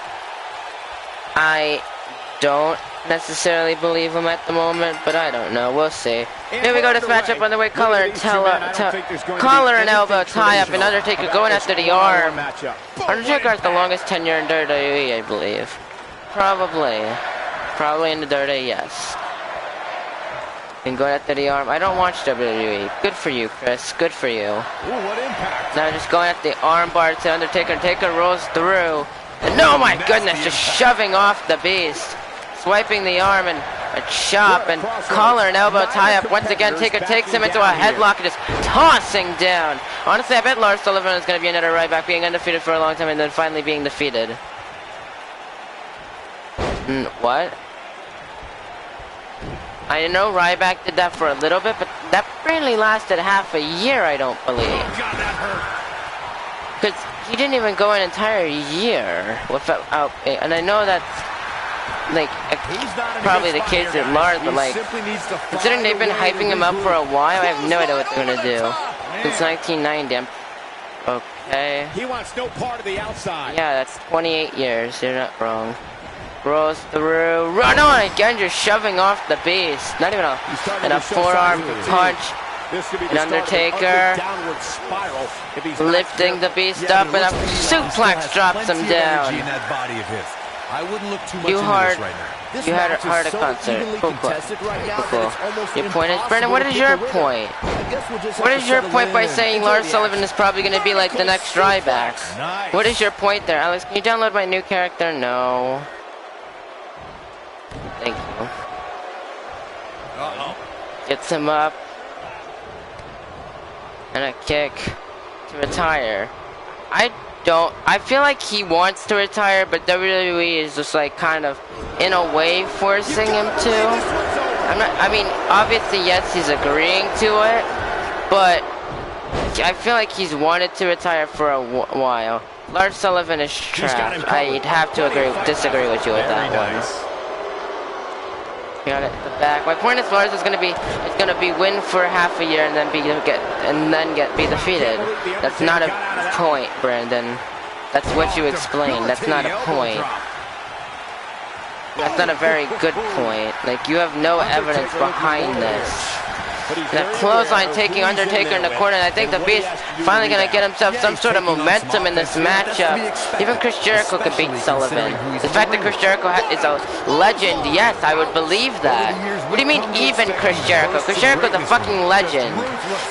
Speaker 1: I don't necessarily believe him at the moment, but I don't know. We'll see. Here we go. This matchup on the way. Collar and elbow tie up, and Undertaker going after the arm. Undertaker has the longest tenure in WWE, I believe. Probably in the WWE, yes. And going after the arm. I don't watch WWE. Good for you, Chris. Good for you.
Speaker 2: Ooh, what impact.
Speaker 1: Now just going at the arm bar to Undertaker. Undertaker rolls through. And no, my goodness, just shoving off the Beast. Swiping the arm and a chop and collar and elbow tie up. Once again, Taker takes him into a headlock and just tossing down. Honestly, I bet Lars Sullivan is going to be another Ryback, being undefeated for a long time and then finally being defeated. What? I know Ryback did that for a little bit, but that really lasted half a year, I don't believe. Because he didn't even go an entire year without, and I know that's like probably the case with Lars, but like considering they've been hyping him up for a while, I have no idea what they're gonna do. Since 1990, okay.
Speaker 2: He wants no part of the outside.
Speaker 1: Yeah, that's 28 years. You're not wrong. Rolls through, run on again, just shoving off the Beast. Not even a forearm punch. An Undertaker lifting the Beast up, and a suplex drops him down. You had a concert. Cool. Your point is, Brendan, what is your point? What is your point by saying Lars Sullivan is probably going to be like the next Ryback? What is your point there, Alex? Can you download my new character? No. Thank you. Gets him up. And a kick to retire. I feel like he wants to retire, but WWE is just like kind of in a way forcing him to. I mean, obviously yes, he's agreeing to it, but I feel like he's wanted to retire for a while. Lars Sullivan is trash. I'd have to disagree with you with that one. Got it at the back. My point is, Lars is gonna be win for half a year and then be defeated. That's not a point, Brandon. That's what you explained. That's not a point. That's not a very good point. Like, you have no evidence behind this. The clothesline taking Undertaker in the corner, and I think the Beast finally gonna get himself some sort of momentum in this matchup. Even Chris Jericho could beat Sullivan. The fact that Chris Jericho is a legend, yes, I would believe that. What do you mean even Chris Jericho? Chris Jericho's a fucking legend,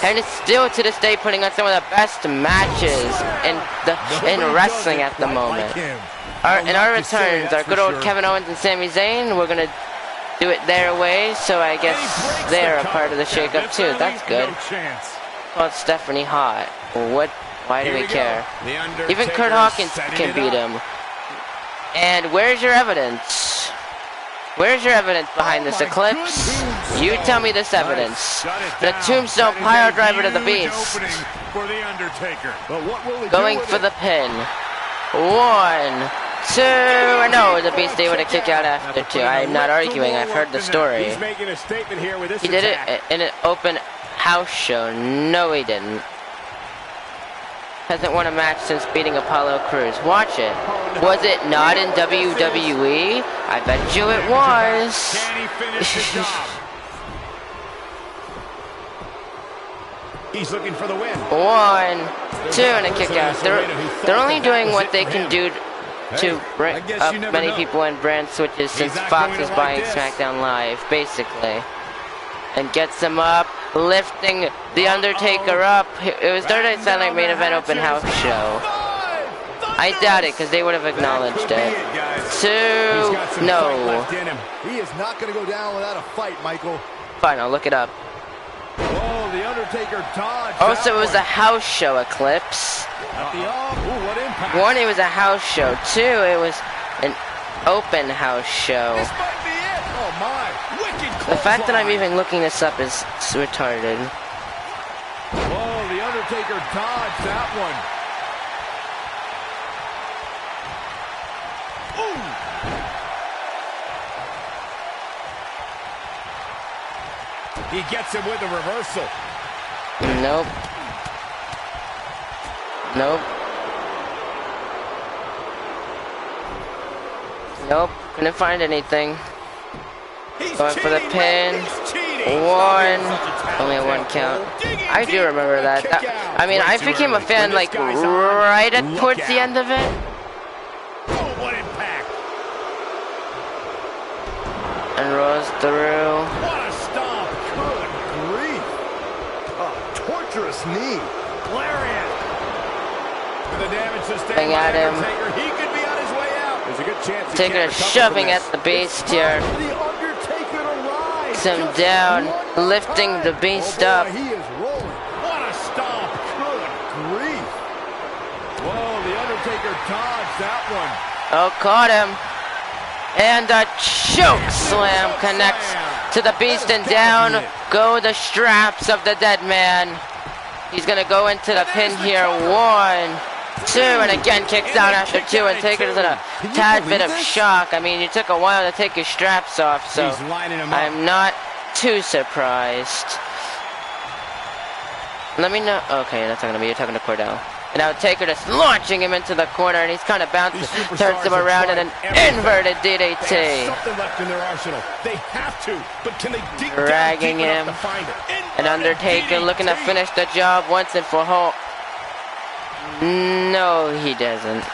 Speaker 1: and it's still to this day putting on some of the best matches in wrestling at the moment. In our returns, our good old Kevin Owens and Sami Zayn, we're gonna do it their way, so I guess they're a part of the shakeup too. That's good. Well, Stephanie Hot. What? Why do we care? Even Kurt Hawkins can beat him. And where's your evidence? Where's your evidence behind this Eclipse? You tell me this evidence. The Tombstone Pile Driver to the Beast. Going for the pin. 1, 2, no, the Beast able to kick out after 2. I'm not arguing, I've heard the story. He did it in an open house show. No, he didn't. Hasn't won a match since beating Apollo Crews. Watch it. Was it not in WWE? I bet you it was.
Speaker 2: He's looking for the win.
Speaker 1: 1, 2, and a kick out. They're only doing what they can do to bring up many people in brand switches since Fox is buying SmackDown Live, basically. And gets him up, lifting The Undertaker up. It was Thursday Saturday Night Main Event Open House Show. I doubt it, because they would have acknowledged it. 2, no.
Speaker 6: He is not going to go down without a fight, Michael.
Speaker 1: Fine, I'll look it up.
Speaker 6: Oh, The Undertaker dodged.
Speaker 1: Oh, so it was a house show, Eclipse.
Speaker 6: What impact.
Speaker 1: 1, it was a house show. 2, it was an open house show.
Speaker 6: This might be it. Oh my. Wicked.
Speaker 1: The fact that I'm even looking this up is retarded.
Speaker 6: Oh, The Undertaker dodged that one.
Speaker 2: He gets him with a reversal.
Speaker 1: Nope. Nope. Nope. Couldn't find anything. Going for the pin. One. Only a 1 count. I do remember that. I mean, I became a fan like right at towards the end of it.
Speaker 2: Oh, what impact!
Speaker 1: And rolls through.
Speaker 2: What a stomp! Good grief! A torturous knee. Lariat. With the damage sustained by Undertaker, he could be on his way out. There's a good chance he
Speaker 1: Taker shoving at the Beast here. Him down, lifting the Beast up.
Speaker 2: He is rolling. What a stomp! Good grief! Whoa, the Undertaker dodged that one.
Speaker 1: Oh, caught him. And a choke slam connects to the Beast, and down go the straps of the dead man. He's gonna go into the pin here. 1, 2, and again kicks down after 2, and Taker's in a tad bit of shock. I mean, it took a while to take his straps off, so I'm not too surprised. Let me know. Okay, that's not gonna be. You're talking to Cordell. And now Taker just launching him into the corner, and he's kind of bouncing, turns him around, and an inverted DDT.
Speaker 2: They have something left in their arsenal. They have to, but can they dig
Speaker 1: dragging
Speaker 2: down deep
Speaker 1: him?
Speaker 2: enough to find it?
Speaker 1: And Undertaker looking to finish the job once and for all. No, he doesn't.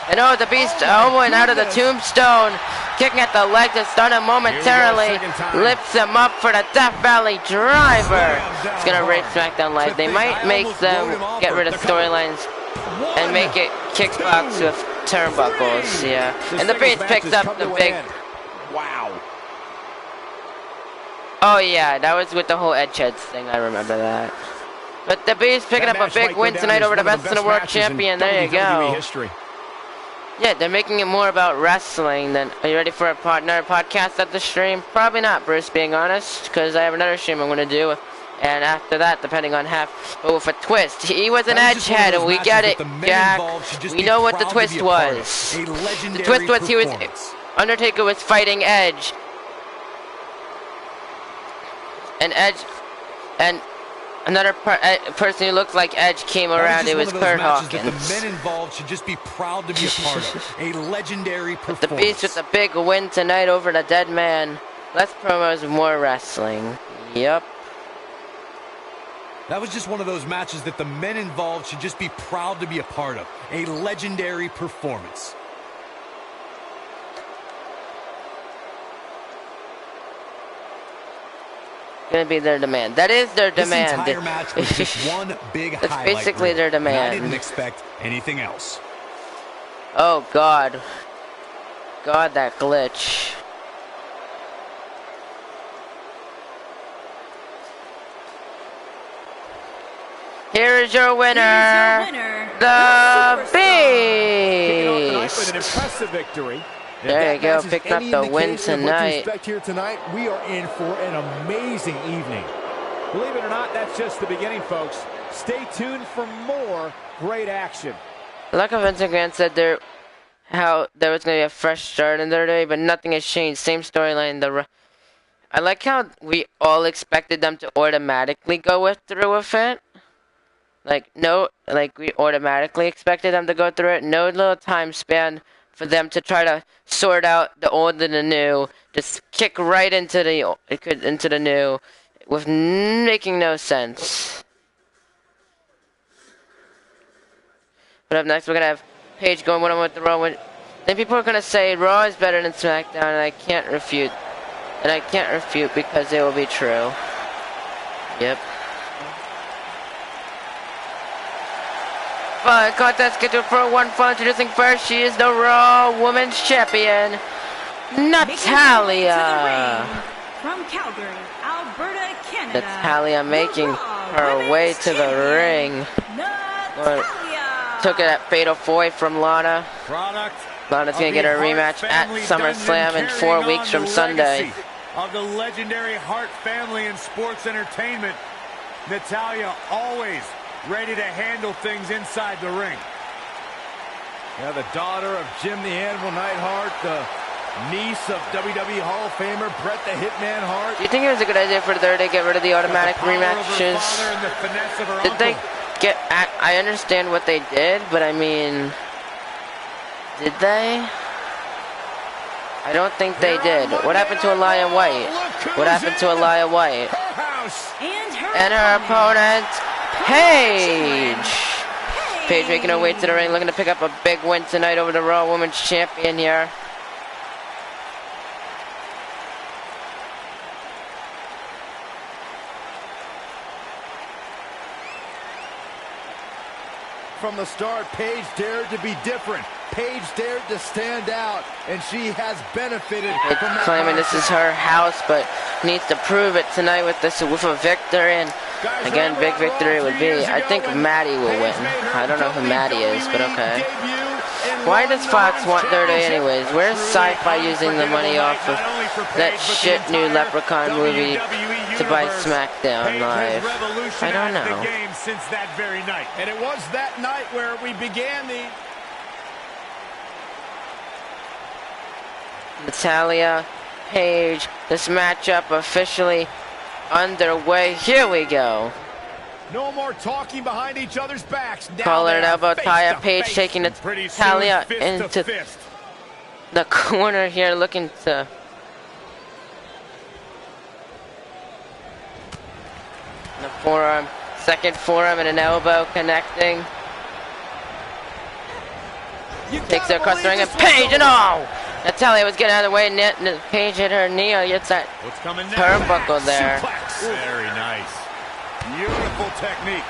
Speaker 1: And oh, the Beast elbowing out of the tombstone, kicking at the leg to stun him momentarily, lifts him up for the Death Valley Driver. It's gonna rape SmackDown Live. They might make them get rid of storylines and make it kickbox with turnbuckles, yeah. And the Beast picks up the big.
Speaker 2: Wow.
Speaker 1: Oh yeah, that was with the whole Edge Heads thing. I remember that. But the Beast picking up a big win tonight over the Best in the World Champion. There you go. Yeah, they're making it more about wrestling than... Are you ready for another podcast at the stream? Probably not, Bruce, being honest, because I have another stream I'm going to do. And after that, depending on but with a twist. He was an edge head, and we get it, Jack. We know what the twist was. The twist was Undertaker was fighting Edge. And Edge... And... Another person who looked like Edge came around. It was Kurt Hawkins.
Speaker 4: The men involved should just be proud to be a part of. A legendary performance.
Speaker 1: The Beast with a big win tonight over the dead man. Less promos, more wrestling. Yep.
Speaker 4: That was just one of those matches that the men involved should just be proud to be a part of. A legendary performance.
Speaker 1: Gonna be their demand. That is their demand.
Speaker 4: This entire match was just one big
Speaker 1: That's basically their demand.
Speaker 4: I didn't expect anything else.
Speaker 1: Oh God. God, that glitch. Here is your winner, the Beast.
Speaker 2: With an impressive victory.
Speaker 1: There you go, picking up the win tonight.
Speaker 6: Here tonight, we are in for an amazing evening.
Speaker 2: Believe it or not, that's just the beginning, folks. Stay tuned for more great action.
Speaker 1: Like Vince McMahon said, there was going to be a fresh start in their day, but nothing has changed. Same storyline. I like how we all expected them to automatically go through with it. We automatically expected them to go through it. No little time span for them to try to sort out the old and the new, just kick right into the new, with making no sense. But up next, we're gonna have Paige going one-on-one with the Raw. Then people are gonna say Raw is better than SmackDown, and I can't refute. And I can't refute because it will be true. Yep. But contest scheduled for one fall. Introducing first, she is the Raw Women's Champion, Natalya.
Speaker 5: From Calgary, Alberta, Canada.
Speaker 1: Natalya making her way to the ring. Took it at Fatal 4 from Lana. Lana's gonna get her rematch at SummerSlam in 4 weeks from Sunday.
Speaker 3: Of the legendary Hart family in sports entertainment, Natalya always ready to handle things inside the ring. Yeah, the daughter of Jim the Anvil Neidhart, the niece of WWE Hall of Famer Bret the Hitman Hart.
Speaker 1: Do you think it was a good idea for her to get rid of the automatic rematches? Did they get... I understand what they did, but I mean... Did they? I don't think they did. What happened to Elijah White? What happened to Elijah White? And her opponent, Paige. Paige making her way to the ring, looking to pick up a big win tonight over the Raw Women's Champion here.
Speaker 6: From the start, Paige dared to be different. Paige dared to stand out, and she has benefited from that.
Speaker 1: Claiming this is her house, but needs to prove it tonight with a victory. And again, big victory would be. I think Maddie will win. I don't know who Maddie is, but okay. Why does Fox want 30 anyways? Where's Sci-Fi using the money off of that shit new Leprechaun movie to buy SmackDown Live? I don't know.
Speaker 3: Since that very night.
Speaker 2: And it was that night where we began the...
Speaker 1: Natalya, Paige, this matchup officially underway. Here we go.
Speaker 2: No more talking behind each other's backs.
Speaker 1: Collar and elbow tie up. Paige taking Natalya into the corner here, looking to... The forearm, second forearm and an elbow connecting. Takes her across the ring and Paige, and oh! Natalya was getting out of the way, and Paige hit her knee. Gets that turnbuckle there.
Speaker 3: Very nice. Beautiful technique.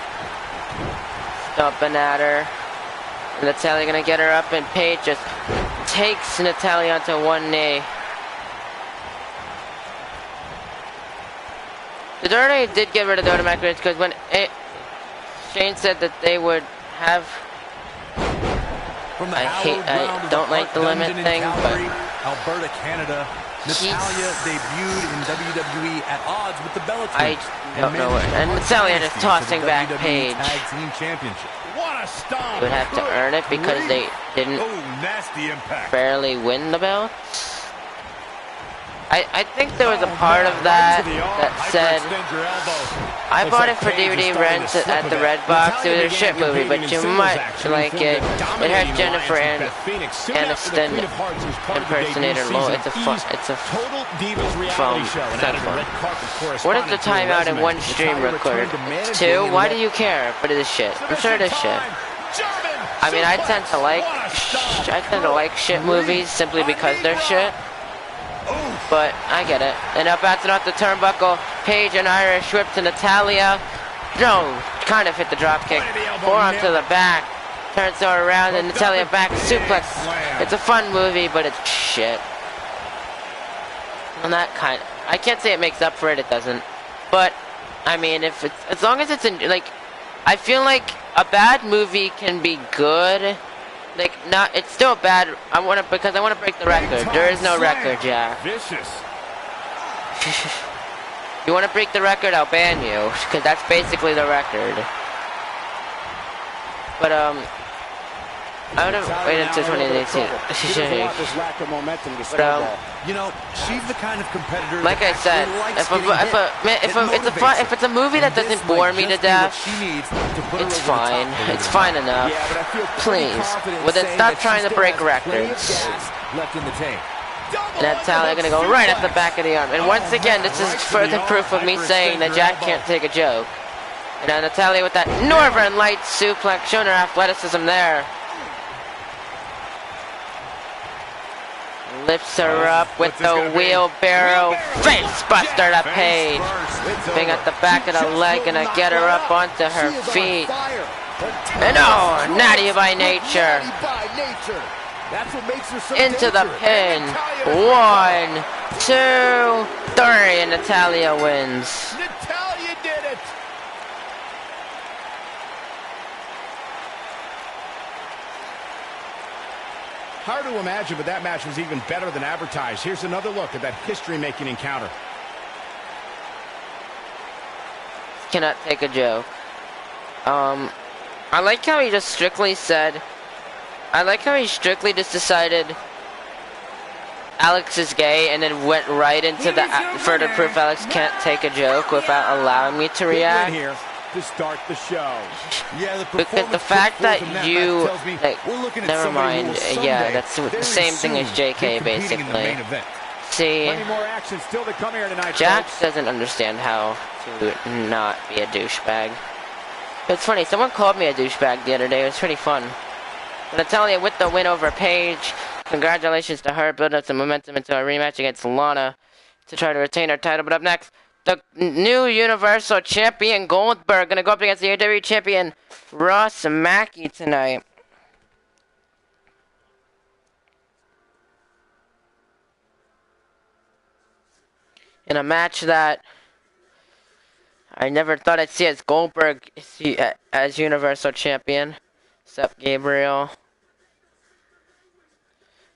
Speaker 1: Stomping at her. And Natalya gonna get her up, and Paige just takes Natalya onto one knee. The WWE did get rid of the automatic rematch because when Shane said that they would have... I don't like the limit thing, but...
Speaker 4: Alberta, Canada. Natalya debuted in WWE at odds with the Bellator.
Speaker 1: I don't know what. And Natalya just tossing back Paige.
Speaker 3: Tag Team Championship. What a stomp!
Speaker 1: You would have to earn it because they didn't barely win the belt. I think there was a part of that that said, I bought it for DVD rent at the Red Box. It was a shit movie, but you might like it. It has Jennifer Aniston impersonator. It's a fun. It's not fun. What is the timeout in one stream record? 2? Why do you care? But it is shit. I'm sure it is shit. I mean, I tend to like shit movies simply because they're shit. But I get it. And now bouncing off the turnbuckle, Paige and Irish whip to Natalya. No, kind of hit the drop kick. Forearm to the back. Turns her around and Natalya back suplex. It's a fun movie, but it's shit. And that kind of, I can't say it makes up for it. It doesn't. But I mean, if it's as long as it's in like, I feel like a bad movie can be good. Like, not, it's still bad. Because I want to break the record. There is no record, Jack.
Speaker 3: Vicious.
Speaker 1: You want to break the record, I'll ban you. Because that's basically the record. But, I would have waited until 2018. But,
Speaker 4: you know, she's the kind of competitor.
Speaker 1: like I said, if it's a movie that doesn't bore me to death, it's fine. It's fine enough. Please, well then stop trying to break records. And Natalya gonna go right at the back of the arm. And once again, this is further proof of me saying that Jack can't take a joke. And now Natalya with that Northern Light suplex, showing her athleticism there. Lifts her up with the wheelbarrow face buster to Paige. Being at the back of the leg, gonna get her up onto her feet. And oh, natty by nature. Into the pin. 1, 2, 3, and Natalya wins.
Speaker 2: Natalya did it. Hard to imagine, but that match was even better than advertised. Here's another look at that history-making encounter.
Speaker 1: Cannot take a joke. I like how he just strictly said I like how he strictly just decided Alex is gay and then went right into the further proof Alex can't take a joke without allowing me to react.
Speaker 2: Here to start the show.
Speaker 4: Yeah,
Speaker 1: because the fact that you, like, never mind, yeah, that's the same thing as JK basically. See,
Speaker 2: more action still to come here tonight,
Speaker 1: Jack
Speaker 2: folks.
Speaker 1: doesn't understand how to not be a douchebag. It's funny, someone called me a douchebag the other day. It was pretty fun. But I'm telling you, with the win over Paige, congratulations to her. Build up some momentum into a rematch against Lana to try to retain her title. But up next, the new Universal Champion Goldberg gonna go up against the WWE Champion Ross Mackey tonight. In a match that I never thought I'd see as Goldberg as Universal Champion. Sup, Gabriel?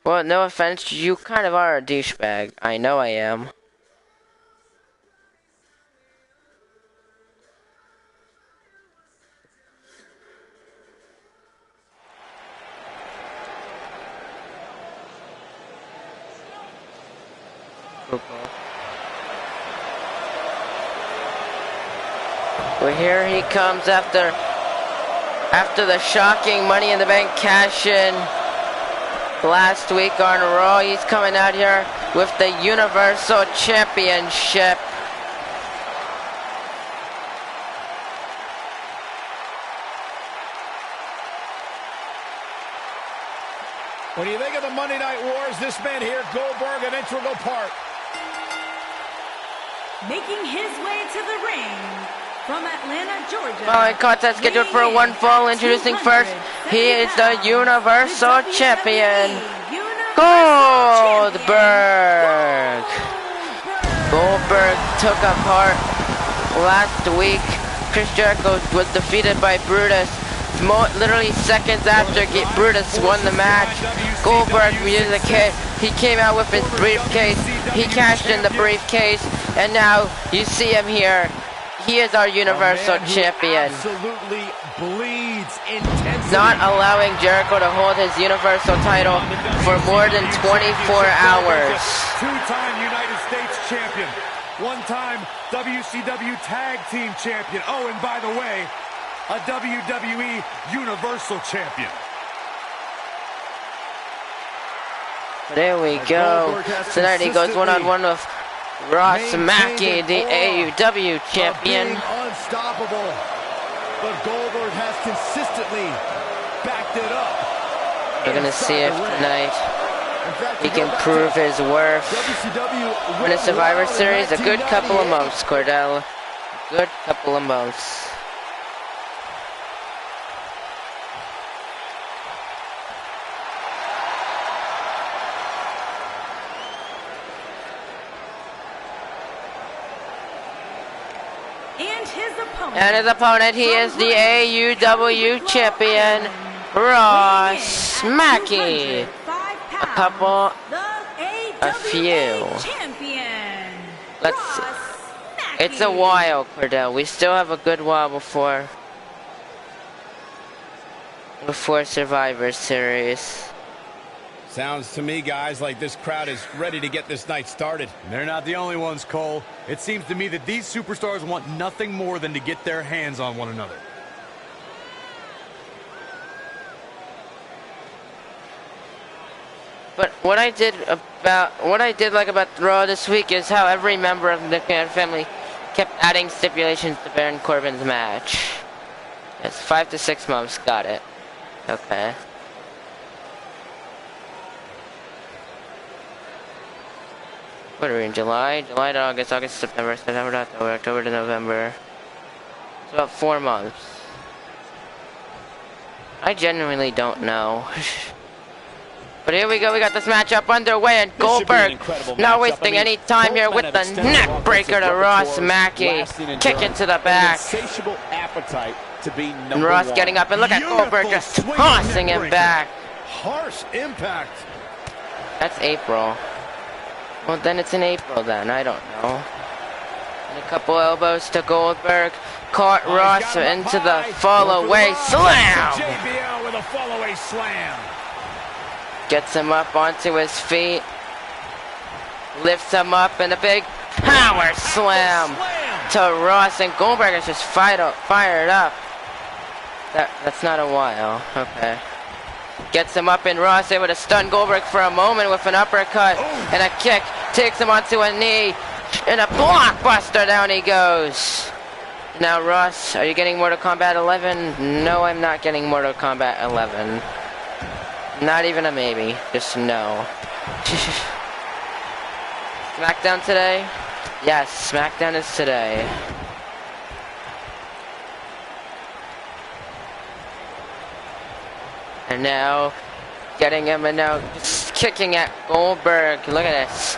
Speaker 1: Well, no offense, you kind of are a douchebag. I know I am. Well, here he comes after the shocking Money in the Bank cash-in last week on Raw. He's coming out here with the Universal Championship.
Speaker 2: When you think of the Monday Night Wars, this man here, Goldberg, an integral part.
Speaker 5: Making his way to the ring from Atlanta, Georgia.
Speaker 1: Following contest scheduled for one fall. Introducing first, he is the Universal Champion, Goldberg. Goldberg took apart last week. Chris Jericho was defeated by Brutus. Literally seconds after Brutus won the match, Goldberg used a kit. He came out with his briefcase. He cashed in the briefcase, and now you see him here. He is our Universal Champion.
Speaker 6: Absolutely bleeds intensity.
Speaker 1: Not allowing Jericho to hold his Universal title for more than 24 hours.
Speaker 3: Two-time United States champion. One-time WCW Tag Team champion. Oh, and by the way, a WWE Universal Champion.
Speaker 1: There we go. Tonight he goes one-on-one with Ross Mackey, the AEW champion.
Speaker 6: Unstoppable. But Goldberg has consistently backed it up.
Speaker 1: We're going to see if tonight he can prove his worth. In the Survivor Series, a good couple of months, Cordell. A good couple of months. And his opponent, he is the AEW champion, Ross Mackey. A few. It's a while, Cordell. We still have a good while before Survivor Series.
Speaker 2: Sounds to me, guys, like this crowd is ready to get this night started.
Speaker 4: They're not the only ones, Cole. It seems to me that these superstars want nothing more than to get their hands on one another.
Speaker 1: But what I did like about Raw this week is how every member of the family kept adding stipulations to Baron Corbin's match. Yes, 5 to 6 months, got it. Okay. What are we in July? July to August, August to September, September to October, October to November. It's about 4 months. I genuinely don't know. But here we go, we got this matchup underway, and Goldberg not wasting any time here with the neck breaker to Ross Mackey. Kick into the back. And Ross getting up, and look at Goldberg just tossing him back.
Speaker 6: Harsh impact.
Speaker 1: That's April. Well, then it's in April then, I don't know. And a couple elbows to Goldberg. Caught Ross into the fall away slam.
Speaker 2: JBL with a fall away slam.
Speaker 1: Gets him up onto his feet. Lifts him up in a big power slam to Ross, and Goldberg is just fired up. That's not a while. Okay. Gets him up, and Ross able to stun Goldberg for a moment with an uppercut and a kick. Takes him onto a knee, and a blockbuster. Down he goes. Now, Ross, are you getting Mortal Kombat 11? No, I'm not getting Mortal Kombat 11. Not even a maybe. Just no. SmackDown today? Yes, SmackDown is today. And now, getting him, and now just kicking at Goldberg. Look at this.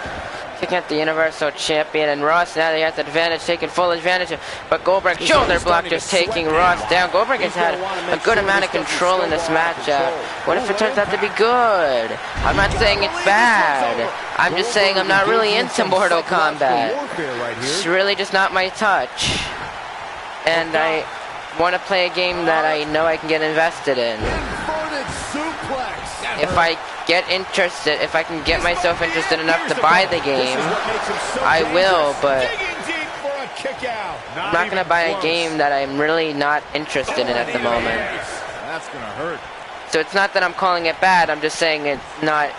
Speaker 1: Kicking at the Universal Champion, and Ross now he has advantage, taking full advantage. But Goldberg shoulder block just taking Ross down. Goldberg has had a good amount of control in this matchup. What if it turns out to be good? I'm not saying it's bad. I'm just saying I'm not really into Mortal Kombat. It's really just not my touch. And I want to play a game that I know I can get invested in. If I get interested, if I can get myself interested enough to buy the game, I will, but I'm not going to buy a game that I'm really not interested in at the moment.
Speaker 6: That's going to hurt.
Speaker 1: So it's not that I'm calling it bad, I'm just saying it's not,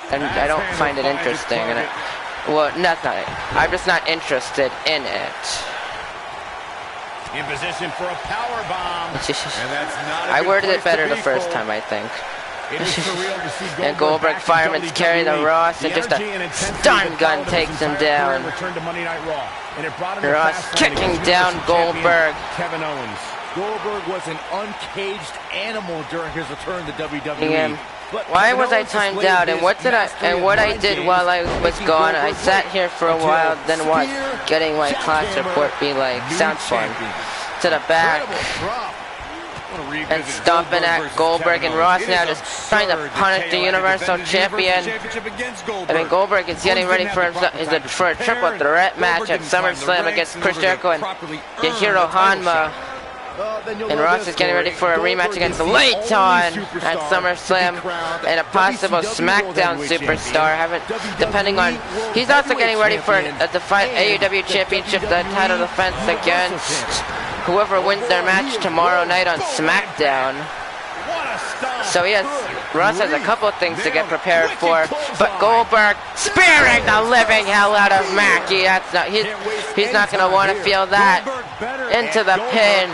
Speaker 1: and I don't find it interesting. And well, that's not it. I'm just not interested in it.
Speaker 2: In position for a power bomb.
Speaker 1: I worded it better the first time, I think. And Goldberg fireman's carry the Ross, and just a stun gun takes him down. Ross kicking down Goldberg.
Speaker 6: Goldberg was an uncaged animal during his return to WWE.
Speaker 1: Why was I timed out, and what I did while I was gone? I sat here for a while, then what? Getting my class report be like, sounds fun. To the back. And stomping at Goldberg, and Ross now just trying to punish the Universal Champion. I mean, Goldberg is getting ready for a triple threat match at SummerSlam against Chris Jericho and Yahiro Hanma. And Ross is getting ready for a rematch against Layton at SummerSlam and a possible SmackDown superstar. Depending on, he's also getting ready for a AEW Championship, the title defense against whoever wins their match tomorrow night on SmackDown. So yes, Ross has a couple of things to get prepared for, but Goldberg spearing the living hell out of Mackie. He's not going to want to feel that. Into the pin.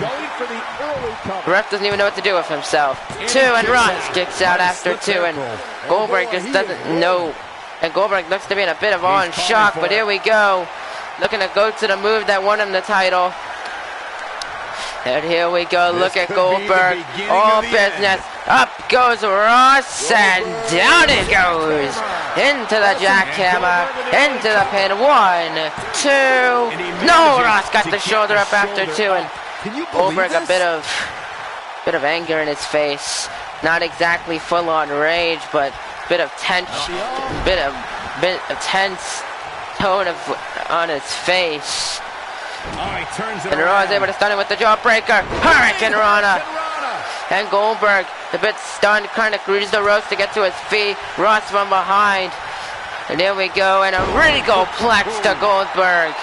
Speaker 1: The ref doesn't even know what to do with himself. 2, and Ross kicks out after 2, and Goldberg just doesn't know. And Goldberg looks to be in a bit of awe and shock, but here we go. Looking to go to the move that won him the title. And here we go, look at Goldberg, all business, up goes Ross, and down it goes, into the jackhammer, into the pin, 1, 2, no, Ross got the shoulder up after 2, and Goldberg a bit of anger in his face, not exactly full on rage, but bit of tense tone on his face. And Raw is able to stun him with the jawbreaker. Hurricane Rana. And Goldberg, a bit stunned, kind of greases the ropes to get to his feet. Ross from behind. And here we go, and a Regoplex to Goldberg.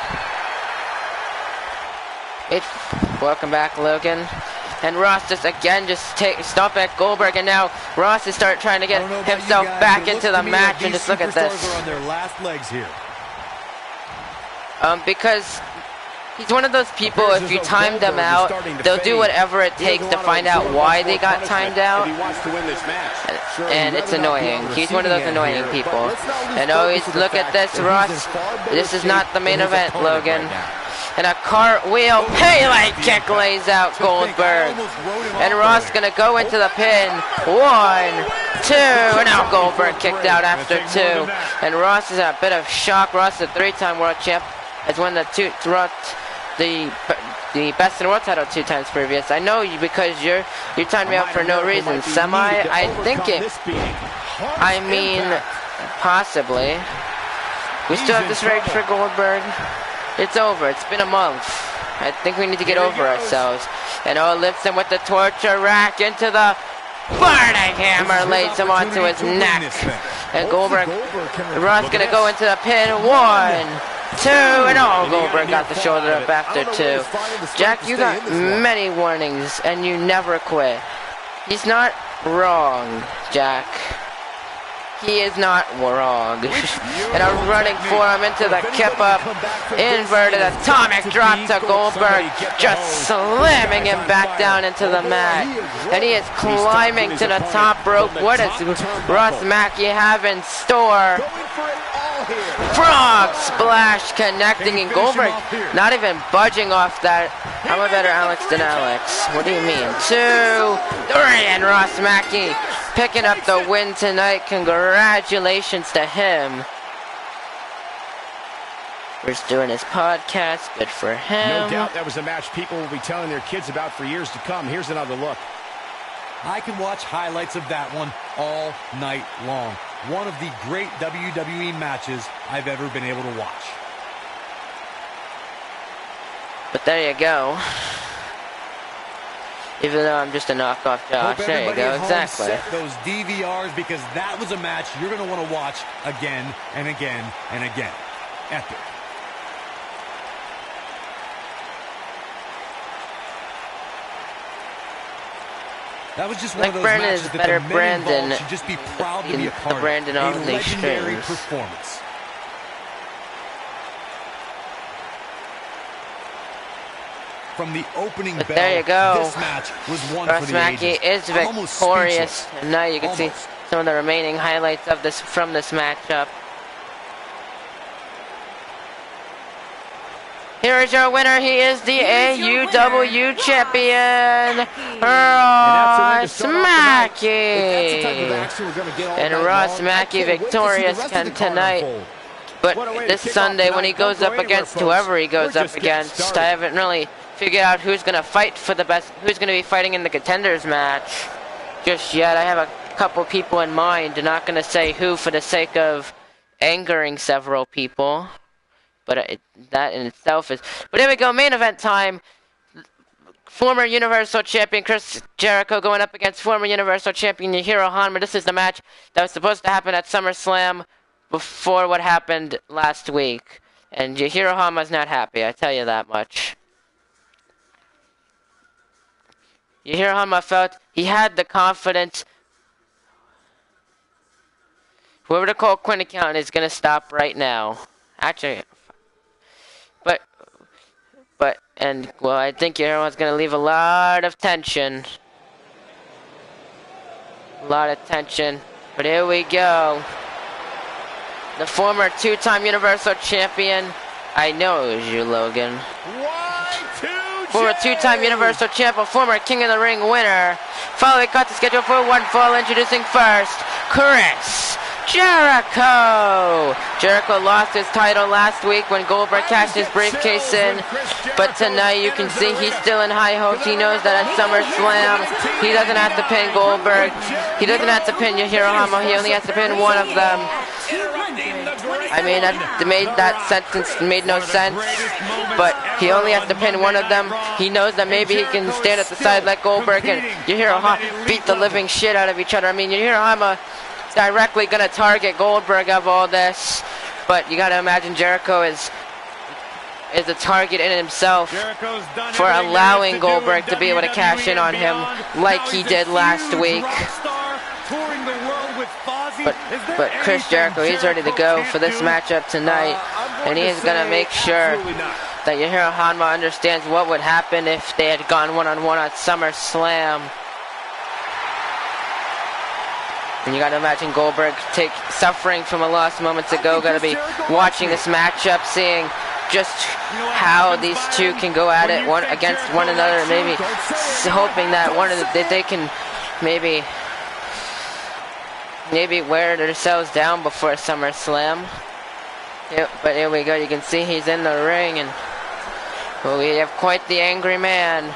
Speaker 1: Welcome back, Logan. And Ross just stop at Goldberg, and now Ross is trying to get himself back into the match, and just look at this. Because he's one of those people, if you time them out, they'll do whatever it takes to find out why they got timed out. And it's annoying. He's one of those annoying people. And always look at this, Ross. This is not the main event, Logan. And a cartwheel Pele kick lays out Goldberg. And Ross gonna go into the pin. 1, 2, and now Goldberg kicked out after 2. And Ross is in a bit of shock. Ross, the 3-time world champ, has won the best in world title 2 times previous. I know you because you're timing me out for no reason. Possibly. We still have this rage for Goldberg. It's over. It's been a month. I think we need to get over ourselves. And lifts him with the torture rack into the burning hammer lays him onto his neck. And Goldberg, Ross gonna go into the pin. 1, 2, and oh, Goldberg got the shoulder up after 2. Jack, you got many warnings, and you never quit. He's not wrong, Jack. He is not wrong. And a running forearm into the kip up. Inverted atomic drop to Goldberg. Just slamming him back down into the mat. And he is climbing to the top rope. What does Ross Mackey have in store? Frog splash connecting, and Goldberg not even budging off that. I'm a better Alex than Alex. What do you mean? 2, 3, and Ross Mackey picking up the win tonight. Congratulations to him. We're doing his podcast. Good for him.
Speaker 2: No doubt that was a match people will be telling their kids about for years to come. Here's another look.
Speaker 4: I can watch highlights of that one all night long. One of the great WWE matches I've ever been able to watch.
Speaker 1: But there you go. Even though I'm just a knockoff Josh. There you go, exactly.
Speaker 4: Set those DVRs, because that was a match you're going to want to watch again and again and again. Epic. That was just one of those matches that the men involved should just be proud to be a part of. A legendary performance. From the opening bell,
Speaker 1: there you go.
Speaker 4: This match was one
Speaker 1: Ross
Speaker 4: for the
Speaker 1: Mackey
Speaker 4: ages.
Speaker 1: is victorious. And now you can see some of the remaining highlights of this from this matchup. Here is your winner. He is the AUW champion, Ross Mackey. And Ross Mackey victorious tonight. But this Sunday, when he goes up against whoever he goes up against, I haven't really figured out who's going to fight for the best, who's going to be fighting in the contenders match just yet. I have a couple people in mind. I'm not going to say who for the sake of angering several people. But that in itself is... But here we go, main event time. Former Universal Champion Chris Jericho going up against former Universal Champion Yujiro Hanma. This is the match that was supposed to happen at SummerSlam before what happened last week. And Yujiro Hanma's not happy, I tell you that much. Yujiro Hanma felt he had the confidence. Whoever the Cole Quinn account is going to stop right now. Actually... And, well, I think everyone's going to leave a lot of tension. A lot of tension. But here we go. The former 2-time Universal Champion. I know it was you, Logan. Former 2-time Universal Champion, former King of the Ring winner. Finally cut the schedule for one fall. Introducing first, Chris Jericho! Jericho lost his title last week when Goldberg cashed his briefcase in, but tonight you can see he's still in high hopes. He knows that at SummerSlam, he doesn't have to pin Goldberg. He doesn't have to pin Yujiro Hanma. He only has to pin one of them. I mean, that sentence made no sense, but he only has to pin one of them. He knows that maybe he can stand at the side, let Goldberg and Yujiro Hanma beat the living shit out of each other. I mean, Yujiro Hanma directly going to target Goldberg of all this, but you got to imagine Jericho is a target in himself for allowing Goldberg to be able to cash in on him like he did last week. But Chris Jericho, he's ready to go for this matchup tonight, and he is going to make sure that Yujiro Hanma understands what would happen if they had gone one-on-one at SummerSlam. And you got to imagine Goldberg suffering from a loss moments ago. Got to be watching this matchup, seeing just how these two can go at it against one another, and maybe hoping that that they can maybe wear themselves down before SummerSlam. Yep, but here we go. You can see he's in the ring, and well, we have quite the angry man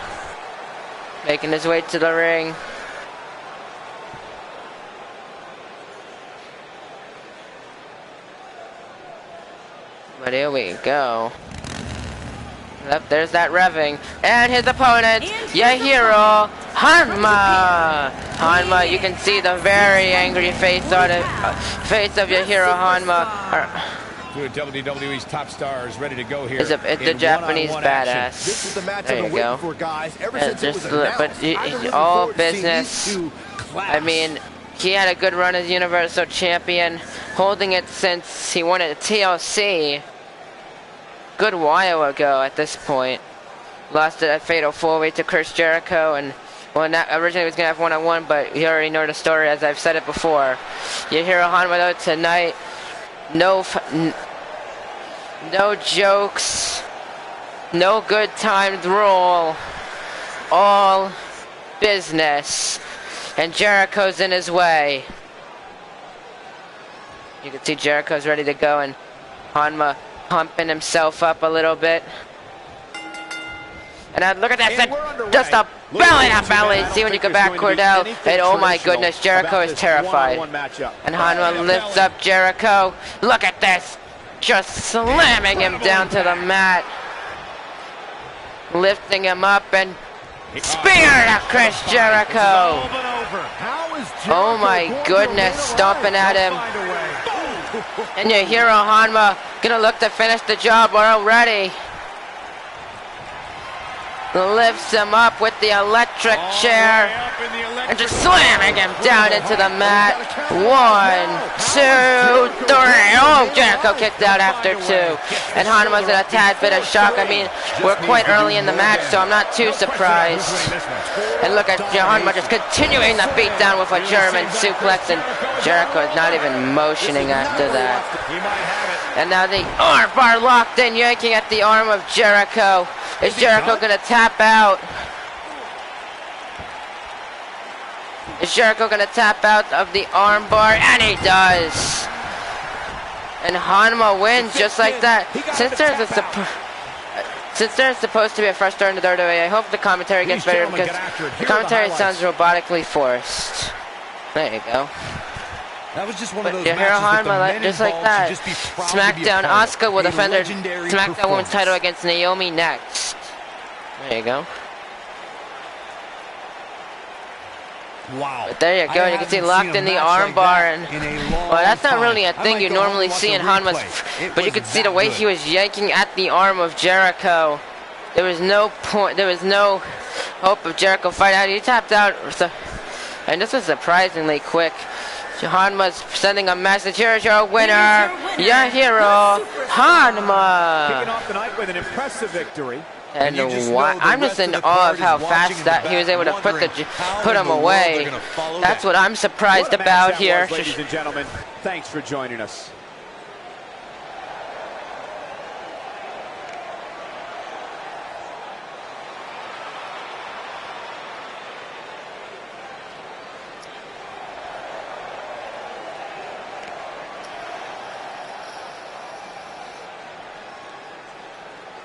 Speaker 1: making his way to the ring. But here we go. Yep, there's that revving. And his opponent, Yujiro Hanma! Hanma, you can see the very angry face on it, face of Yujiro Hanma.
Speaker 2: Two of WWE's top stars ready to go here.
Speaker 1: It's the Japanese badass.
Speaker 6: This is the match
Speaker 1: there
Speaker 6: I've been waiting for, guys. Ever since it was announced,
Speaker 1: but all business. I mean, he had a good run as Universal Champion, holding it since he won it at TLC. Good while ago at this point. Lost it at Fatal 4-Way to Chris Jericho, and well, originally he was going to have one-on-one, but you already know the story as I've said it before. Yujiro Hanma though tonight, no jokes, no good timed roll, all business, and Jericho's in his way. You can see Jericho's ready to go, and Hanma pumping himself up a little bit. And look at that, just a belly. See when you go back, Cordell. And oh my goodness, Jericho is terrified. And Hanma lifts up Jericho. Look at this, just slamming him down to the mat. Lifting him up and spear to Chris Jericho. Oh my goodness, stomping at him. And Yujiro Hanma gonna look to finish the job already. Lifts him up with the electric chair and just slamming him down into the mat. 1, 2, 3. Oh, Jericho kicked out after 2. And Hanma's in a tad bit of shock. I mean, we're quite early in the match, so I'm not too surprised. And look at Hanma just continuing the beatdown with a German suplex, and Jericho is not even motioning after that. And now the armbar locked in, yanking at the arm of Jericho. Is Jericho going to tap out? Is Jericho going to tap out of the armbar? And he does. And Hanma wins just like that. Since there's supposed to be a first star in the WWE, I hope the commentary gets better, because the commentary sounds robotically forced. There you go.
Speaker 4: That was just one of those
Speaker 1: Yujiro Hanma, just like that. SmackDown, Asuka will defend her SmackDown Women's title against Naomi next. There you go.
Speaker 4: Wow.
Speaker 1: But there you go. You can see locked in the armbar, and well, that's not really a thing you normally see in Hanma's. But you can see the way he was yanking at the arm of Jericho. There was no point. There was no hope of Jericho fighting out. He tapped out, and this was surprisingly quick. Hanma's sending a message. Here's your winner, Yujiro Hanma.
Speaker 2: Kicking off the night with an impressive victory.
Speaker 1: And I'm just in awe of how fast that he was able to put him away. That's what I'm surprised about here.
Speaker 2: Ladies and gentlemen, thanks for joining us.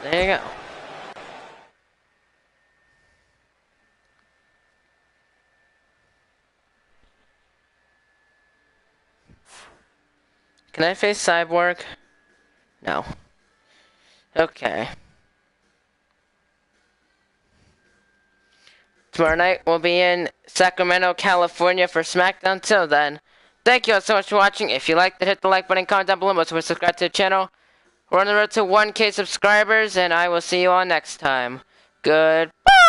Speaker 1: There you go. Can I face Cyborg? No. Okay. Tomorrow night we'll be in Sacramento, California for SmackDown. Till then, thank you all so much for watching. If you liked it, hit the like button, comment down below, and subscribe to the channel. We're on the road to 1K subscribers, and I will see you all next time. Goodbye!